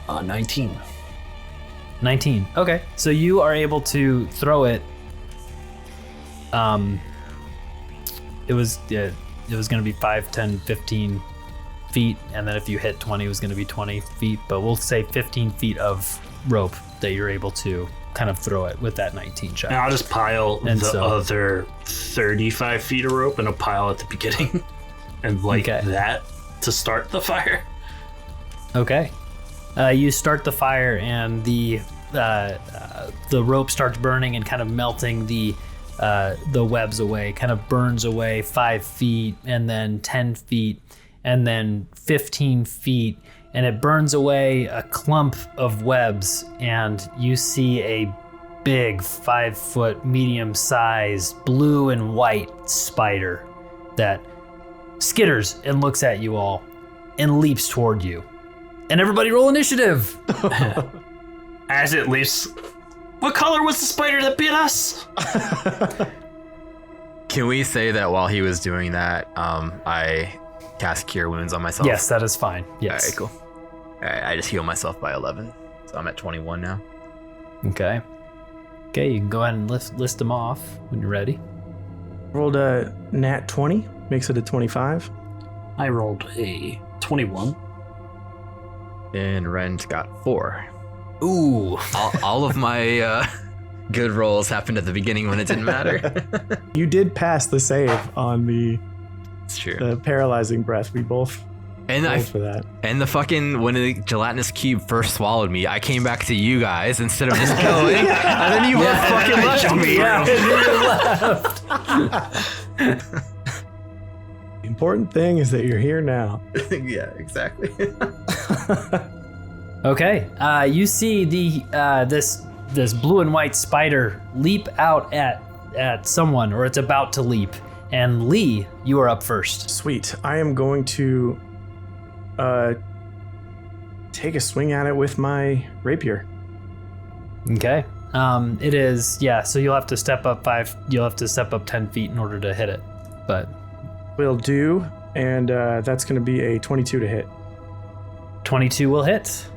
19. 19. Okay. So you are able to throw it. It was going to be 5, 10, 15 feet, and then if you hit 20, it was going to be 20 feet, but we'll say 15 feet of rope that you're able to kind of throw it with that 19 check. And I'll just pile other 35 feet of rope in a pile at the beginning and light that to start the fire. Okay. You start the fire, and the rope starts burning and kind of melting the webs away, kind of burns away 5 feet, and then 10 feet, and then 15 feet, and it burns away a clump of webs, and you see a big 5-foot medium-sized blue and white spider that skitters and looks at you all and leaps toward you. And everybody roll initiative. As it leaps, what color was the spider that bit us? Can we say that while he was doing that, I cast Cure Wounds on myself? Yes, that is fine. Yes. All right, cool. All right, I just heal myself by 11, so I'm at 21 now. Okay. Okay, you can go ahead and list them off when you're ready. Rolled a nat 20, makes it a 25. I rolled a 21. And Rend got 4. Ooh. All of my good rolls happened at the beginning when it didn't matter. You did pass the save on It's true. the paralyzing breath. We both rolled for that. And the fucking, when the gelatinous cube first swallowed me, I came back to you guys instead of just going. And then you both fucking left me. The important thing is that you're here now. Yeah, exactly. Okay. You see the this blue and white spider leap out at someone, or it's about to leap. And Lee, you are up first. Sweet. I am going to take a swing at it with my rapier. Okay. It is, yeah, so you'll have to step up 10 feet in order to hit it. But Will do. And that's going to be a 22 to hit. 22 will hit.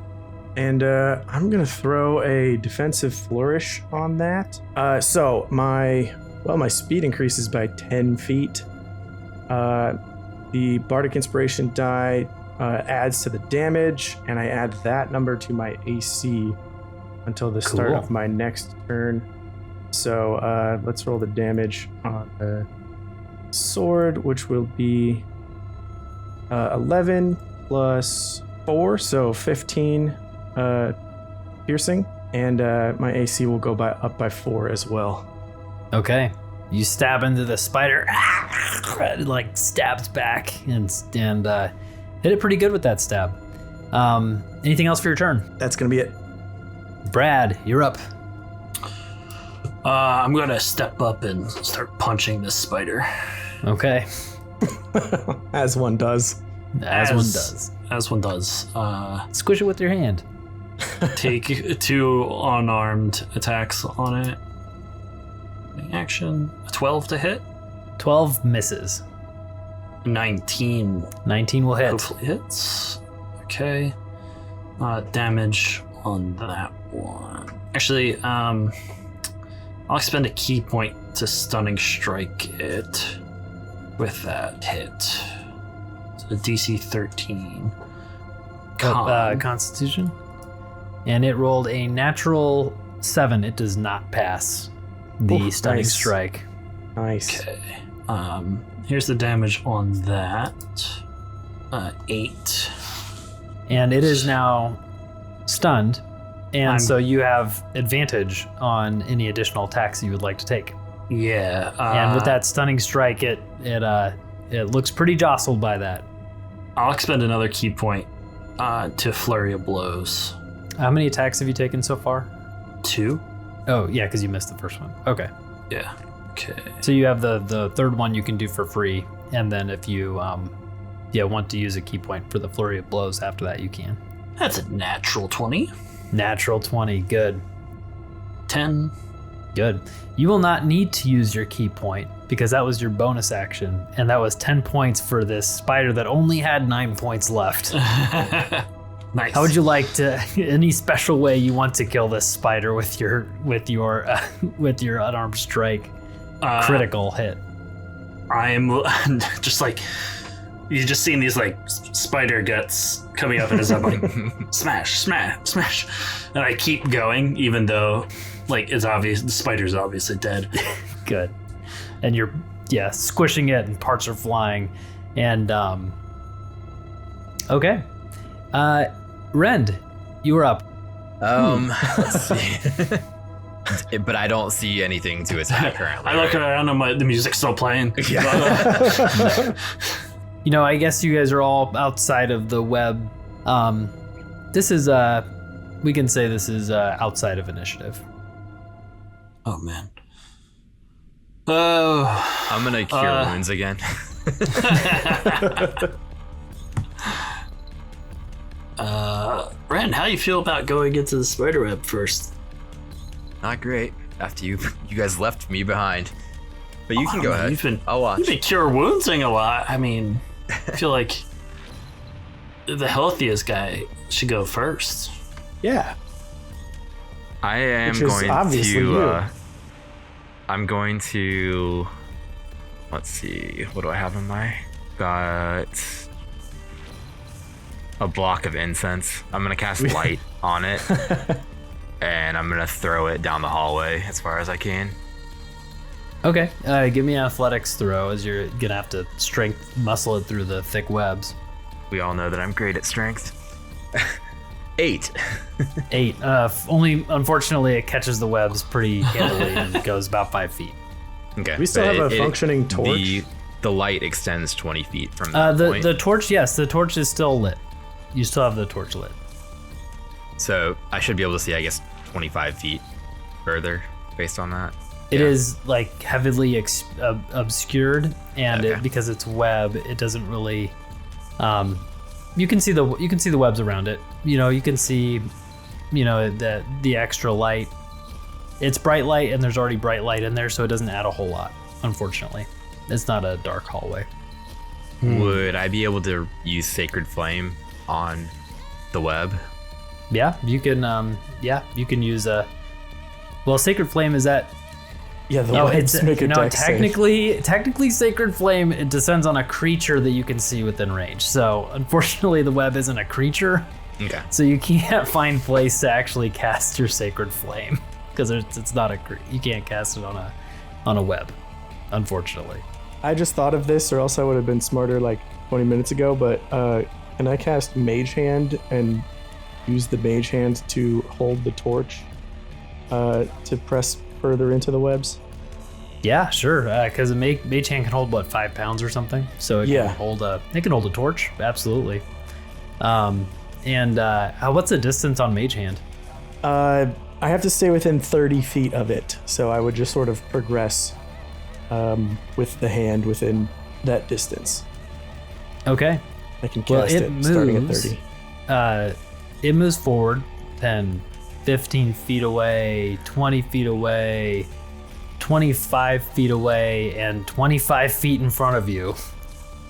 And I'm going to throw a defensive flourish on that. So my speed increases by 10 feet. The Bardic Inspiration die adds to the damage, and I add that number to my AC until the start of my next turn. So let's roll the damage on the sword, which will be 11 plus 4, so 15 piercing, and my AC will go up by 4 as well. Okay. You stab into the spider, it like stabs back and hit it pretty good with that stab. Anything else for your turn? That's gonna be it. Brad, you're up. I'm gonna step up and start punching this spider. Okay. As one does. As one does. Squish it with your hand. Take 2 unarmed attacks on it. Action. 12 to hit. 12 misses. 19. 19 will hit. Hopefully hits. Okay. Damage on that one. Actually, I'll expend a key point to stunning strike it with that hit. So DC 13. Constitution. And it rolled a natural 7. It does not pass the stunning strike. Nice. Okay. Here's the damage on that. 8. And it is now stunned. And so you have advantage on any additional attacks you would like to take. Yeah. And with that stunning strike, it looks pretty jostled by that. I'll expend another key point to flurry of blows. How many attacks have you taken so far? 2. Oh, yeah, because you missed the first one. Okay. Yeah. Okay. So you have the third one you can do for free. And then if you want to use a key point for the flurry of blows after that, you can. That's a natural 20. Natural 20. Good. 10. Good. You will not need to use your key point because that was your bonus action. And that was 10 points for this spider that only had 9 points left. Nice. How would you like to, any special way you want to kill this spider with your unarmed strike critical hit? I am just like, you just seen these like spider guts coming up in his head, like smash, smash, smash, and I keep going even though like it's obvious the spider's obviously dead. Good. And you're squishing it and parts are flying, and okay. Rend, you were up. Let's see. But I don't see anything to attack currently. I look around and the music's still playing. Yeah. You know, I guess you guys are all outside of the web. This is we can say this is outside of initiative. Oh man. Oh, I'm gonna cure wounds again. Rend, how do you feel about going into the spider web first? Not great. After you guys left me behind. But you can go ahead. I'll watch. You've been cure woundsing a lot. I mean, I feel like the healthiest guy should go first. Yeah. I am going to. Let's see. What do I have in my? Got a block of incense. I'm gonna cast light on it, and I'm gonna throw it down the hallway as far as I can. Okay, give me an athletics throw, as you're gonna have to strength muscle it through the thick webs. We all know that I'm great at strength. 8. 8. Only, unfortunately, it catches the webs pretty handily and goes about 5 feet. Okay. We still have a functioning torch. The light extends 20 feet from that point. The torch, yes, the torch is still lit. You still have the torch lit. So I should be able to see, I guess, 25 feet further based on that. It is like heavily obscured, and because it's web, it doesn't really. You can see the webs around it. You can see, the extra light. It's bright light, and there's already bright light in there, so it doesn't add a whole lot. Unfortunately, it's not a dark hallway. Would I be able to use Sacred Flame on the web? Yeah, you can. You can use a. Well, Sacred Flame is that. Yeah, the webs make a dex save. Technically, Sacred Flame, it descends on a creature that you can see within range. So, unfortunately, the web isn't a creature. Okay. So you can't find place to actually cast your Sacred Flame because it's not you can't cast it on a web, unfortunately. I just thought of this, or else I would have been smarter like 20 minutes ago. But can I cast Mage Hand and use the Mage Hand to hold the torch to press further into the webs? Yeah, sure. Because a mage hand can hold 5 pounds or something, so it can hold a torch. Absolutely. And what's the distance on mage hand? I have to stay within 30 feet of it, so I would just sort of progress with the hand within that distance. Okay. I can cast it starting at 30. It moves forward 10, 15 feet away, 20 feet away, 25 feet away, and 25 feet in front of you.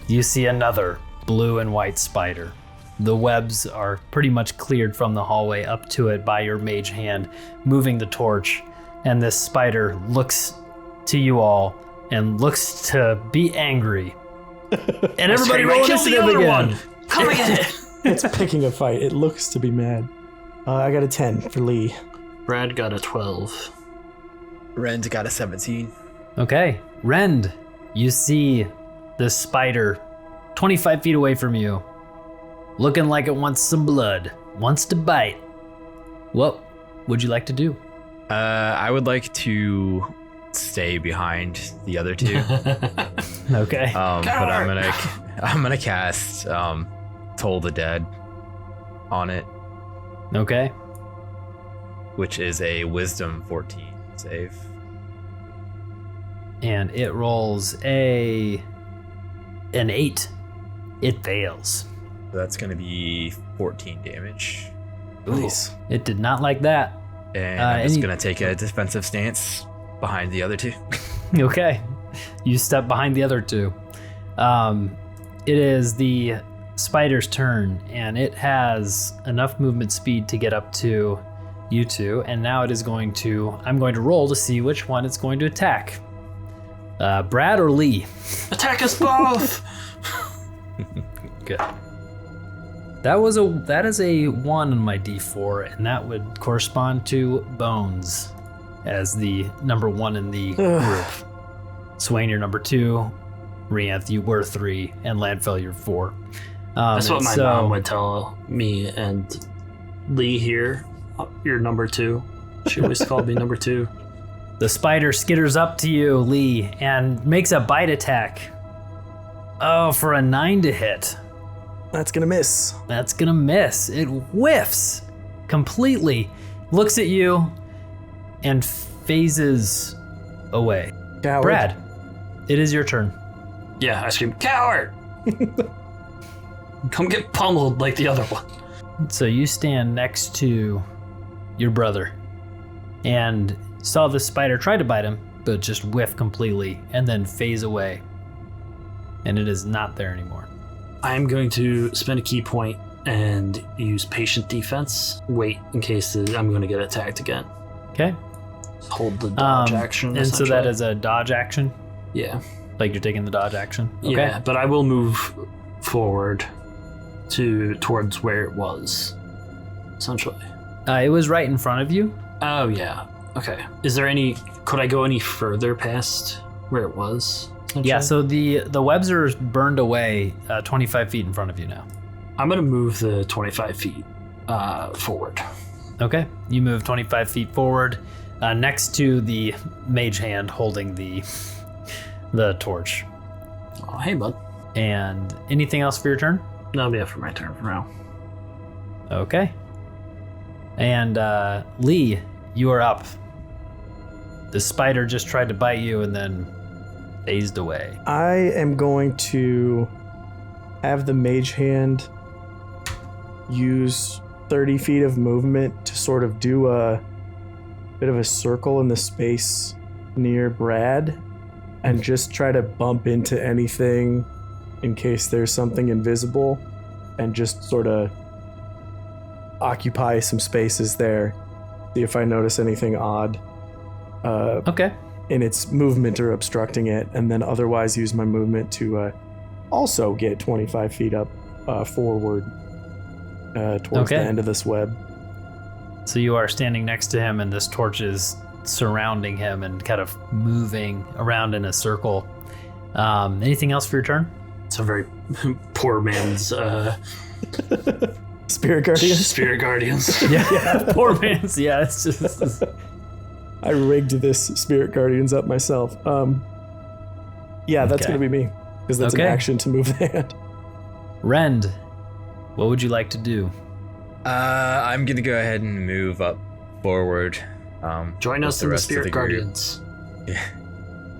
You see another blue and white spider. The webs are pretty much cleared from the hallway up to it by your mage hand, moving the torch, and this spider looks to you all and looks to be angry. And everybody roll initiative again. Come again. It's picking a fight. It looks to be mad. I got a 10 for Lee. Brad got a 12. Rend got a 17. Okay, Rend, you see this spider 25 feet away from you, looking like it wants some blood, wants to bite. What would you like to do? I would like to stay behind the other two. Okay. But I'm gonna cast Toll the Dead on it. Okay. Which is a Wisdom 14 save. And it rolls an 8. It fails. So that's gonna be 14 damage. Nice. It did not like that. And I'm just gonna take a defensive stance behind the other two. Okay. You step behind the other two. It is the spider's turn, and it has enough movement speed to get up to you two, and now it is I'm going to roll to see which one it's going to attack. Brad or Lee? Attack us both! Good. That is a 1 on my D4, and that would correspond to Bones as the number 1 in the group. Swain, you're number 2. Rianth, you were 3, and Landfell, you're 4. That's what my mom would tell me, and Lee here, you're number 2. She always called me number 2. The spider skitters up to you, Lee, and makes a bite attack. Oh, for a 9 to hit. That's gonna miss. That's gonna miss. It whiffs completely, looks at you, and phases away. Coward. Brad, it is your turn. Yeah, I scream, coward! Come get pummeled like the other one. So you stand next to your brother and saw the spider try to bite him, but just whiff completely and then phase away. And it is not there anymore. I'm going to spend a key point and use patient defense. Wait in case I'm going to get attacked again. Okay. Hold the dodge action. And so that is a dodge action? Yeah. Like you're taking the dodge action? Okay. Yeah, but I will move forward. towards where it was, essentially. It was right in front of you. Oh, yeah. Okay. Could I go any further past where it was? Yeah, so the webs are burned away 25 feet in front of you now. I'm going to move the 25 feet forward. Okay. You move 25 feet forward next to the mage hand holding the torch. Oh, hey, bud. And anything else for your turn? That'll be it for my turn for now. Okay. And Lee, you are up. The spider just tried to bite you and then phased away. I am going to have the mage hand use 30 feet of movement to sort of do a bit of a circle in the space near Brad and just try to bump into anything in case there's something invisible and just sort of occupy some spaces there. See if I notice anything odd. Okay. In its movement or obstructing it, and then otherwise use my movement to also get 25 feet up forward towards the end of this web. So you are standing next to him, and this torch is surrounding him and kind of moving around in a circle. Anything else for your turn? It's a very poor man's Spirit Guardians? Spirit Guardians. Yeah, poor man's. Yeah, it's just... I rigged this Spirit Guardians up myself. Yeah, that's going to be me, because that's an action to move the hand. Rend, what would you like to do? I'm going to go ahead and move up forward. Join us in the Spirit Guardians. Yeah.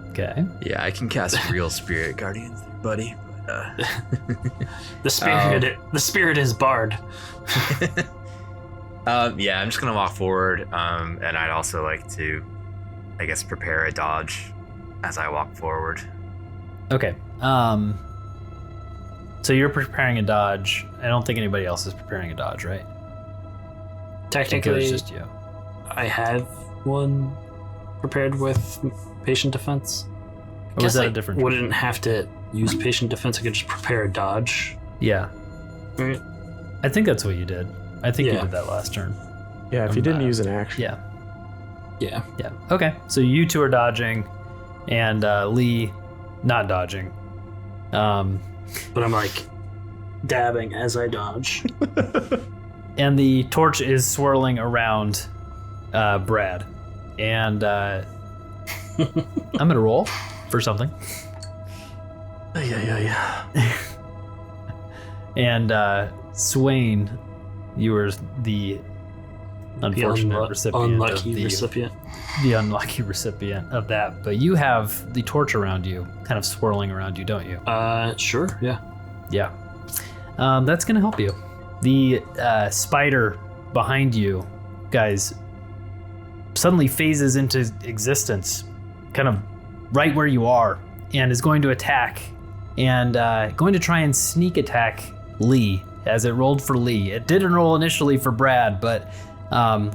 Okay. Yeah, I can cast real Spirit Guardians, buddy. The spirit is Bard. Yeah, I'm just gonna walk forward, and I'd also like to, I guess, prepare a dodge as I walk forward. Okay. So you're preparing a dodge. I don't think anybody else is preparing a dodge, right? Technically, it's just you. I have one prepared with patient defense. Or was that a different? Wouldn't have to use patient defense. I could just prepare a dodge. Yeah. Right. I think that's what you did. I think you did that last turn. Yeah, if you didn't use an action. Yeah. Okay, so you two are dodging, and Lee not dodging. But I'm like dabbing as I dodge. And the torch is swirling around Brad. And I'm going to roll for something. Yeah. And Swain, you were the unfortunate recipient. The unlucky recipient of that. But you have the torch around you, kind of swirling around you, don't you? Sure, yeah. Yeah. That's going to help you. The spider behind you, guys, suddenly phases into existence, kind of right where you are, and is going to attack, and going to try and sneak attack Lee, as it rolled for Lee. It didn't roll initially for Brad, but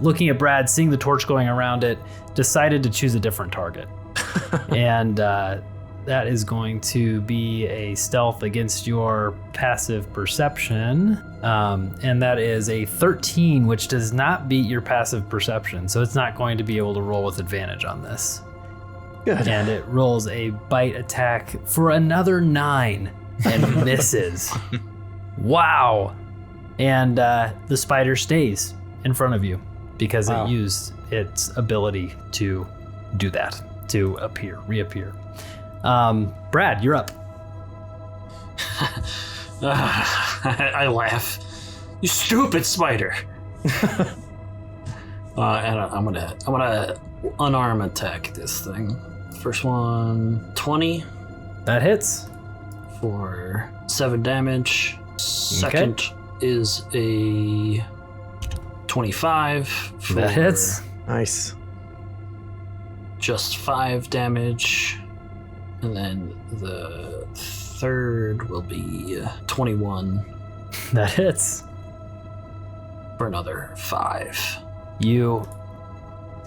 looking at Brad, seeing the torch going around it, decided to choose a different target. And that is going to be a stealth against your passive perception. And that is a 13, which does not beat your passive perception. So it's not going to be able to roll with advantage on this. Good. And it rolls a bite attack for another 9 and misses. Wow. And the spider stays in front of you because it used its ability to do that, to reappear. Brad, you're up. I laugh. You stupid spider. And I'm gonna unarm attack this thing. First one, 20. That hits. For 7 damage. Second is a 25. For that hits. Nice. Just 5 damage. And then the third will be 21. That hits. For another 5. You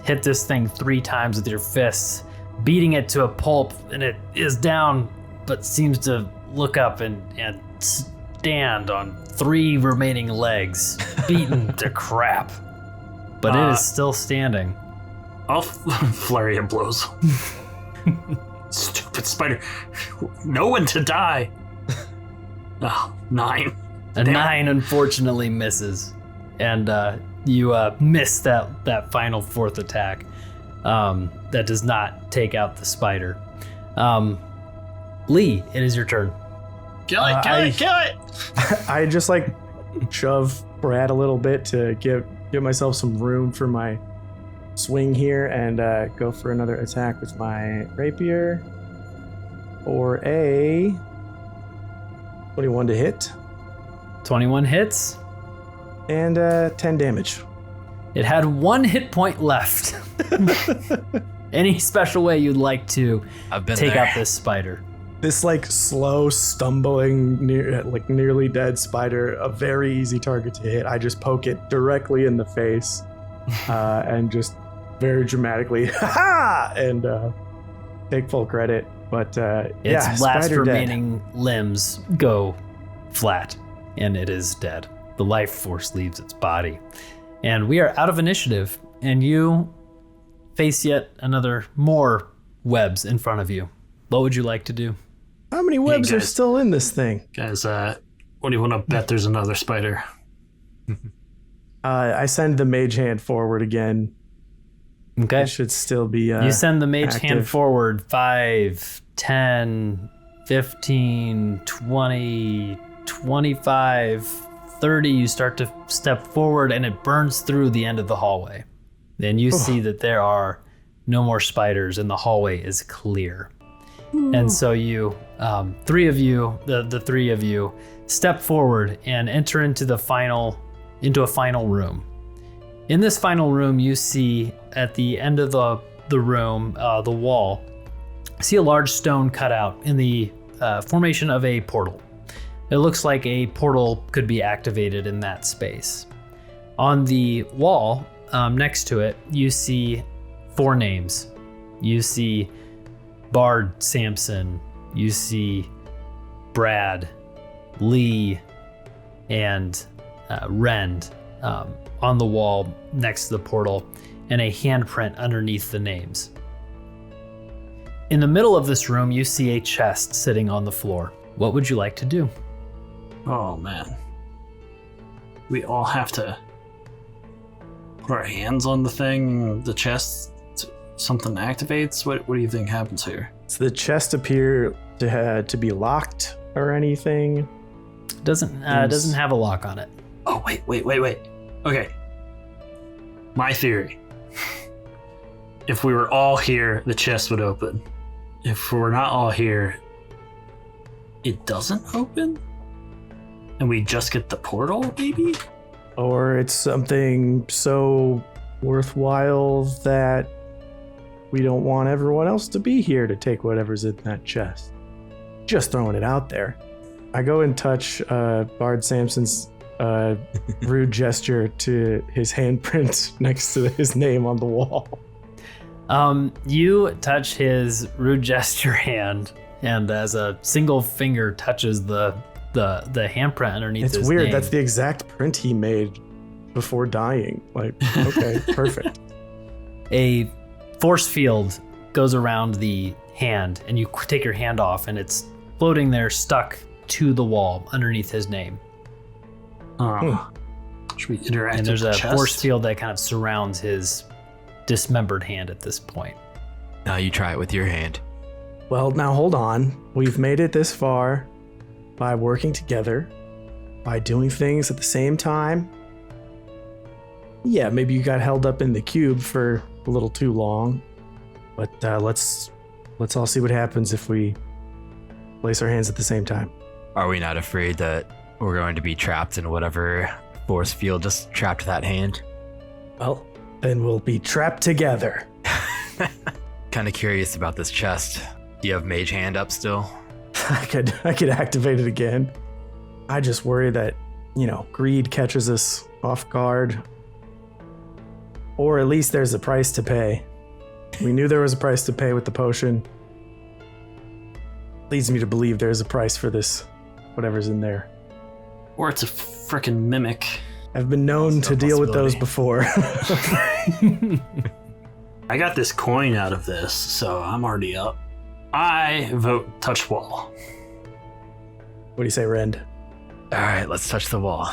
hit this thing 3 times with your fists, beating it to a pulp, and it is down, but seems to look up and stand on 3 remaining legs, beaten to crap. But it is still standing. I'll flurry of blows. Stupid spider. No one to die. Oh, 9. A 9 unfortunately misses. And you miss that final 4th attack. That does not take out the spider. Lee, it is your turn. Kill it! I just like shove Brad a little bit to give myself some room for my swing here and go for another attack with my rapier for a 21 to hit. 21 hits. And 10 damage. It had 1 hit point left. Any special way you'd like to take out this spider? This like slow stumbling, nearly dead spider, a very easy target to hit. I just poke it directly in the face and just very dramatically, ha! And take full credit. But its last remaining limbs go flat, and it is dead. The life force leaves its body. And we are out of initiative, and you face yet more webs in front of you. What would you like to do? How many webs are still in this thing? Guys, what do you want to bet there's another spider? I send the mage hand forward again. Okay. It should still be you send the mage active. hand forward 5, 10, 15, 20, 25, 30. You start to step forward and it burns through the end of the hallway. Then you see that there are no more spiders and the hallway is clear. And so you, the three of you step forward and enter into a final room. In this final room, you see at the end of the room, the wall, see a large stone cutout in the formation of a portal. It looks like a portal could be activated in that space. On the wall next to it, you see 4 names. You see Bard Sampson, you see Brad, Lee, and Rend on the wall next to the portal, and a handprint underneath the names. In the middle of this room, you see a chest sitting on the floor. What would you like to do? Oh man. We all have to put our hands on the thing, the chest, something activates? What do you think happens here? Does the chest appear to be locked or anything? Doesn't have a lock on it. Oh, wait. Okay. My theory. If we were all here, the chest would open. If we're not all here, it doesn't open? And we just get the portal, maybe? Or it's something so worthwhile that we don't want everyone else to be here to take whatever's in that chest. Just throwing it out there. I go and touch Bard Sampson's rude gesture to his handprint next to his name on the wall. You touch his rude gesture hand, and as a single finger touches the handprint underneath his name. It's weird. That's the exact print he made before dying. Like, okay, perfect. A force field goes around the hand, and you take your hand off, and it's floating there, stuck to the wall underneath his name. Should we interact and there's with a the chest? force field that kind of surrounds his dismembered hand at this point. Now you try it with your hand. Well, now hold on. We've made it this far by working together, by doing things at the same time. Yeah, maybe you got held up in the cube for a little too long, but let's all see what happens if we place our hands at the same time. Are we not afraid that we're going to be trapped in whatever force field just trapped that hand? Well, then we'll be trapped together. Kind of curious about this chest. Do you have mage hand up still? I could activate it again. I just worry that, greed catches us off guard. Or at least there's a price to pay. We knew there was a price to pay with the potion. Leads me to believe there's a price for this, whatever's in there. Or it's a frickin' mimic. I've been known to deal with those before. I got this coin out of this, so I'm already up. I vote touch wall. What do you say, Rend? All right, let's touch the wall.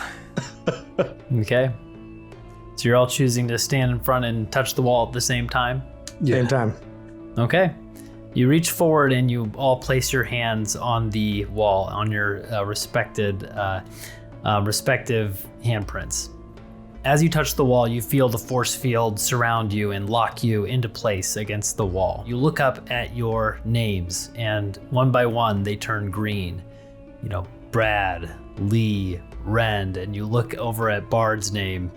Okay. So you're all choosing to stand in front and touch the wall at the same time? Same time. Okay. You reach forward and you all place your hands on the wall, on your respective handprints. As you touch the wall, you feel the force field surround you and lock you into place against the wall. You look up at your names, and one by one, they turn green. You know, Brad, Lee, Rend, and you look over at Bard's name,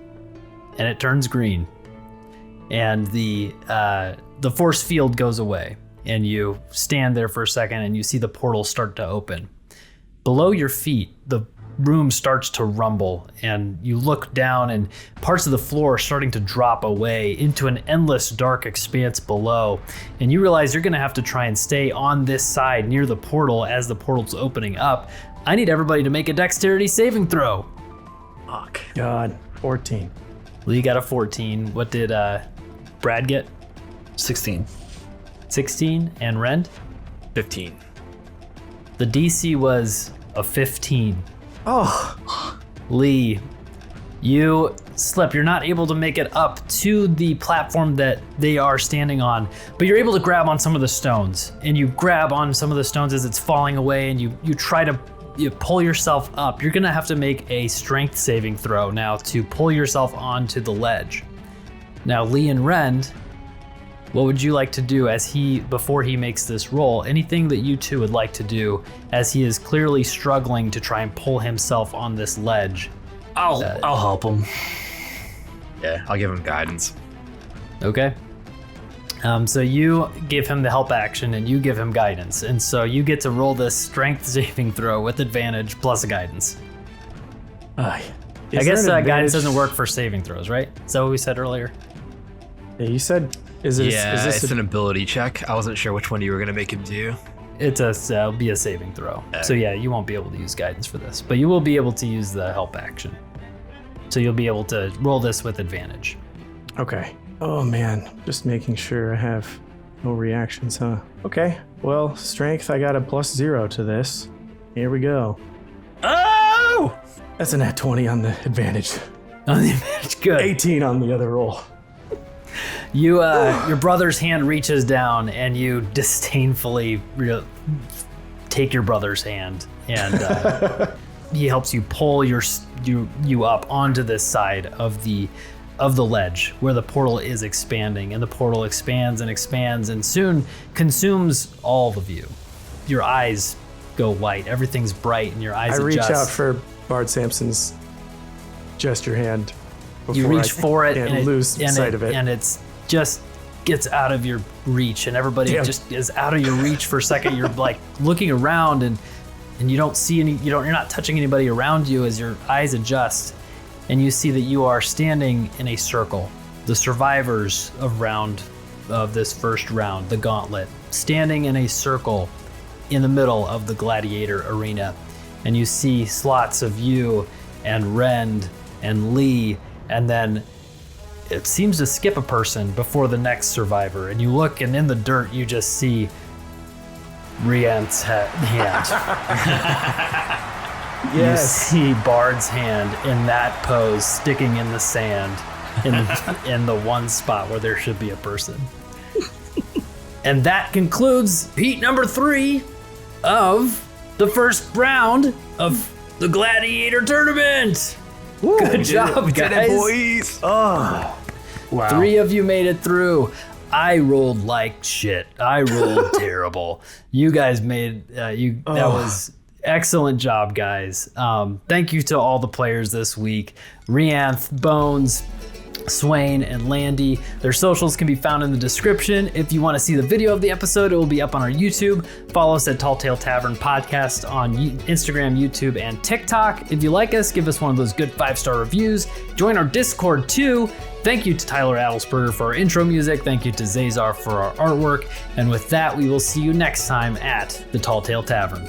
and it turns green. And the force field goes away, and you stand there for a second, and you see the portal start to open. Below your feet, the room starts to rumble, and you look down, and parts of the floor are starting to drop away into an endless dark expanse below, and you realize you're going to have to try and stay on this side near the portal as the portal's opening up. I need everybody to make a dexterity saving throw. Fuck. God, 14. Lee got a 14. What did Brad get? 16. 16. And Rend? 15. The DC was a 15. Oh, Lee, you slip. You're not able to make it up to the platform that they are standing on, but you're able to grab on some of the stones, and you grab on some of the stones as it's falling away, and you try to pull yourself up. You're gonna have to make a strength saving throw now to pull yourself onto the ledge. Now, Lee and Rend, what would you like to do before he makes this roll? Anything that you two would like to do as he is clearly struggling to try and pull himself on this ledge? I'll help him. Yeah, I'll give him guidance. Okay. So you give him the help action and you give him guidance. And so you get to roll this strength saving throw with advantage plus a guidance. I guess guidance doesn't work for saving throws, right? Is that what we said earlier? Yeah, you said... Is this an ability check. I wasn't sure which one you were gonna make him do. It'll be a saving throw. So yeah, you won't be able to use guidance for this, but you will be able to use the help action. So you'll be able to roll this with advantage. Okay. Oh man, just making sure I have no reactions, huh? Okay. Well, strength, I got a +0 to this. Here we go. Oh! That's a nat 20 on the advantage. On the advantage, good. 18 on the other roll. Your brother's hand reaches down and you disdainfully take your brother's hand, and he helps you pull you up onto this side of the ledge where the portal is expanding, and the portal expands and soon consumes all of you. Your eyes go white, everything's bright, and your eyes adjust. I reach out for Bard Sampson's gesture hand. You reach for it and lose sight of it, and it's just gets out of your reach, and everybody just is out of your reach for a second. You're like looking around, and you don't see you're not touching anybody around you as your eyes adjust, and you see that you are standing in a circle. The survivors of this first round, the gauntlet, standing in a circle in the middle of the gladiator arena, and you see slots of you and Rend and Lee. And then it seems to skip a person before the next survivor. And you look, and in the dirt, you just see Rianth's hand. Yes. You see Bard's hand in that pose, sticking in the sand, in the one spot where there should be a person. And that concludes heat number 3 of the first round of the Gladiator Tournament. Woo, good job, guys. Boys. Oh, wow. 3 of you made it through. I rolled like shit. I rolled terrible. You guys made that was excellent job, guys. Thank you to all the players this week. Rianth, Bones, Swain, and Landy. Their socials can be found in the description. If you want to see the video of the episode, it will be up on our YouTube. Follow us at Talltale Tavern Podcast on Instagram, YouTube, and TikTok. If you like us, give us one of those good 5-star reviews. Join our Discord too. Thank you to Tyler Adelsperger for our intro music. Thank you to Zaezar for our artwork. And with that, we will see you next time at the Talltale Tavern.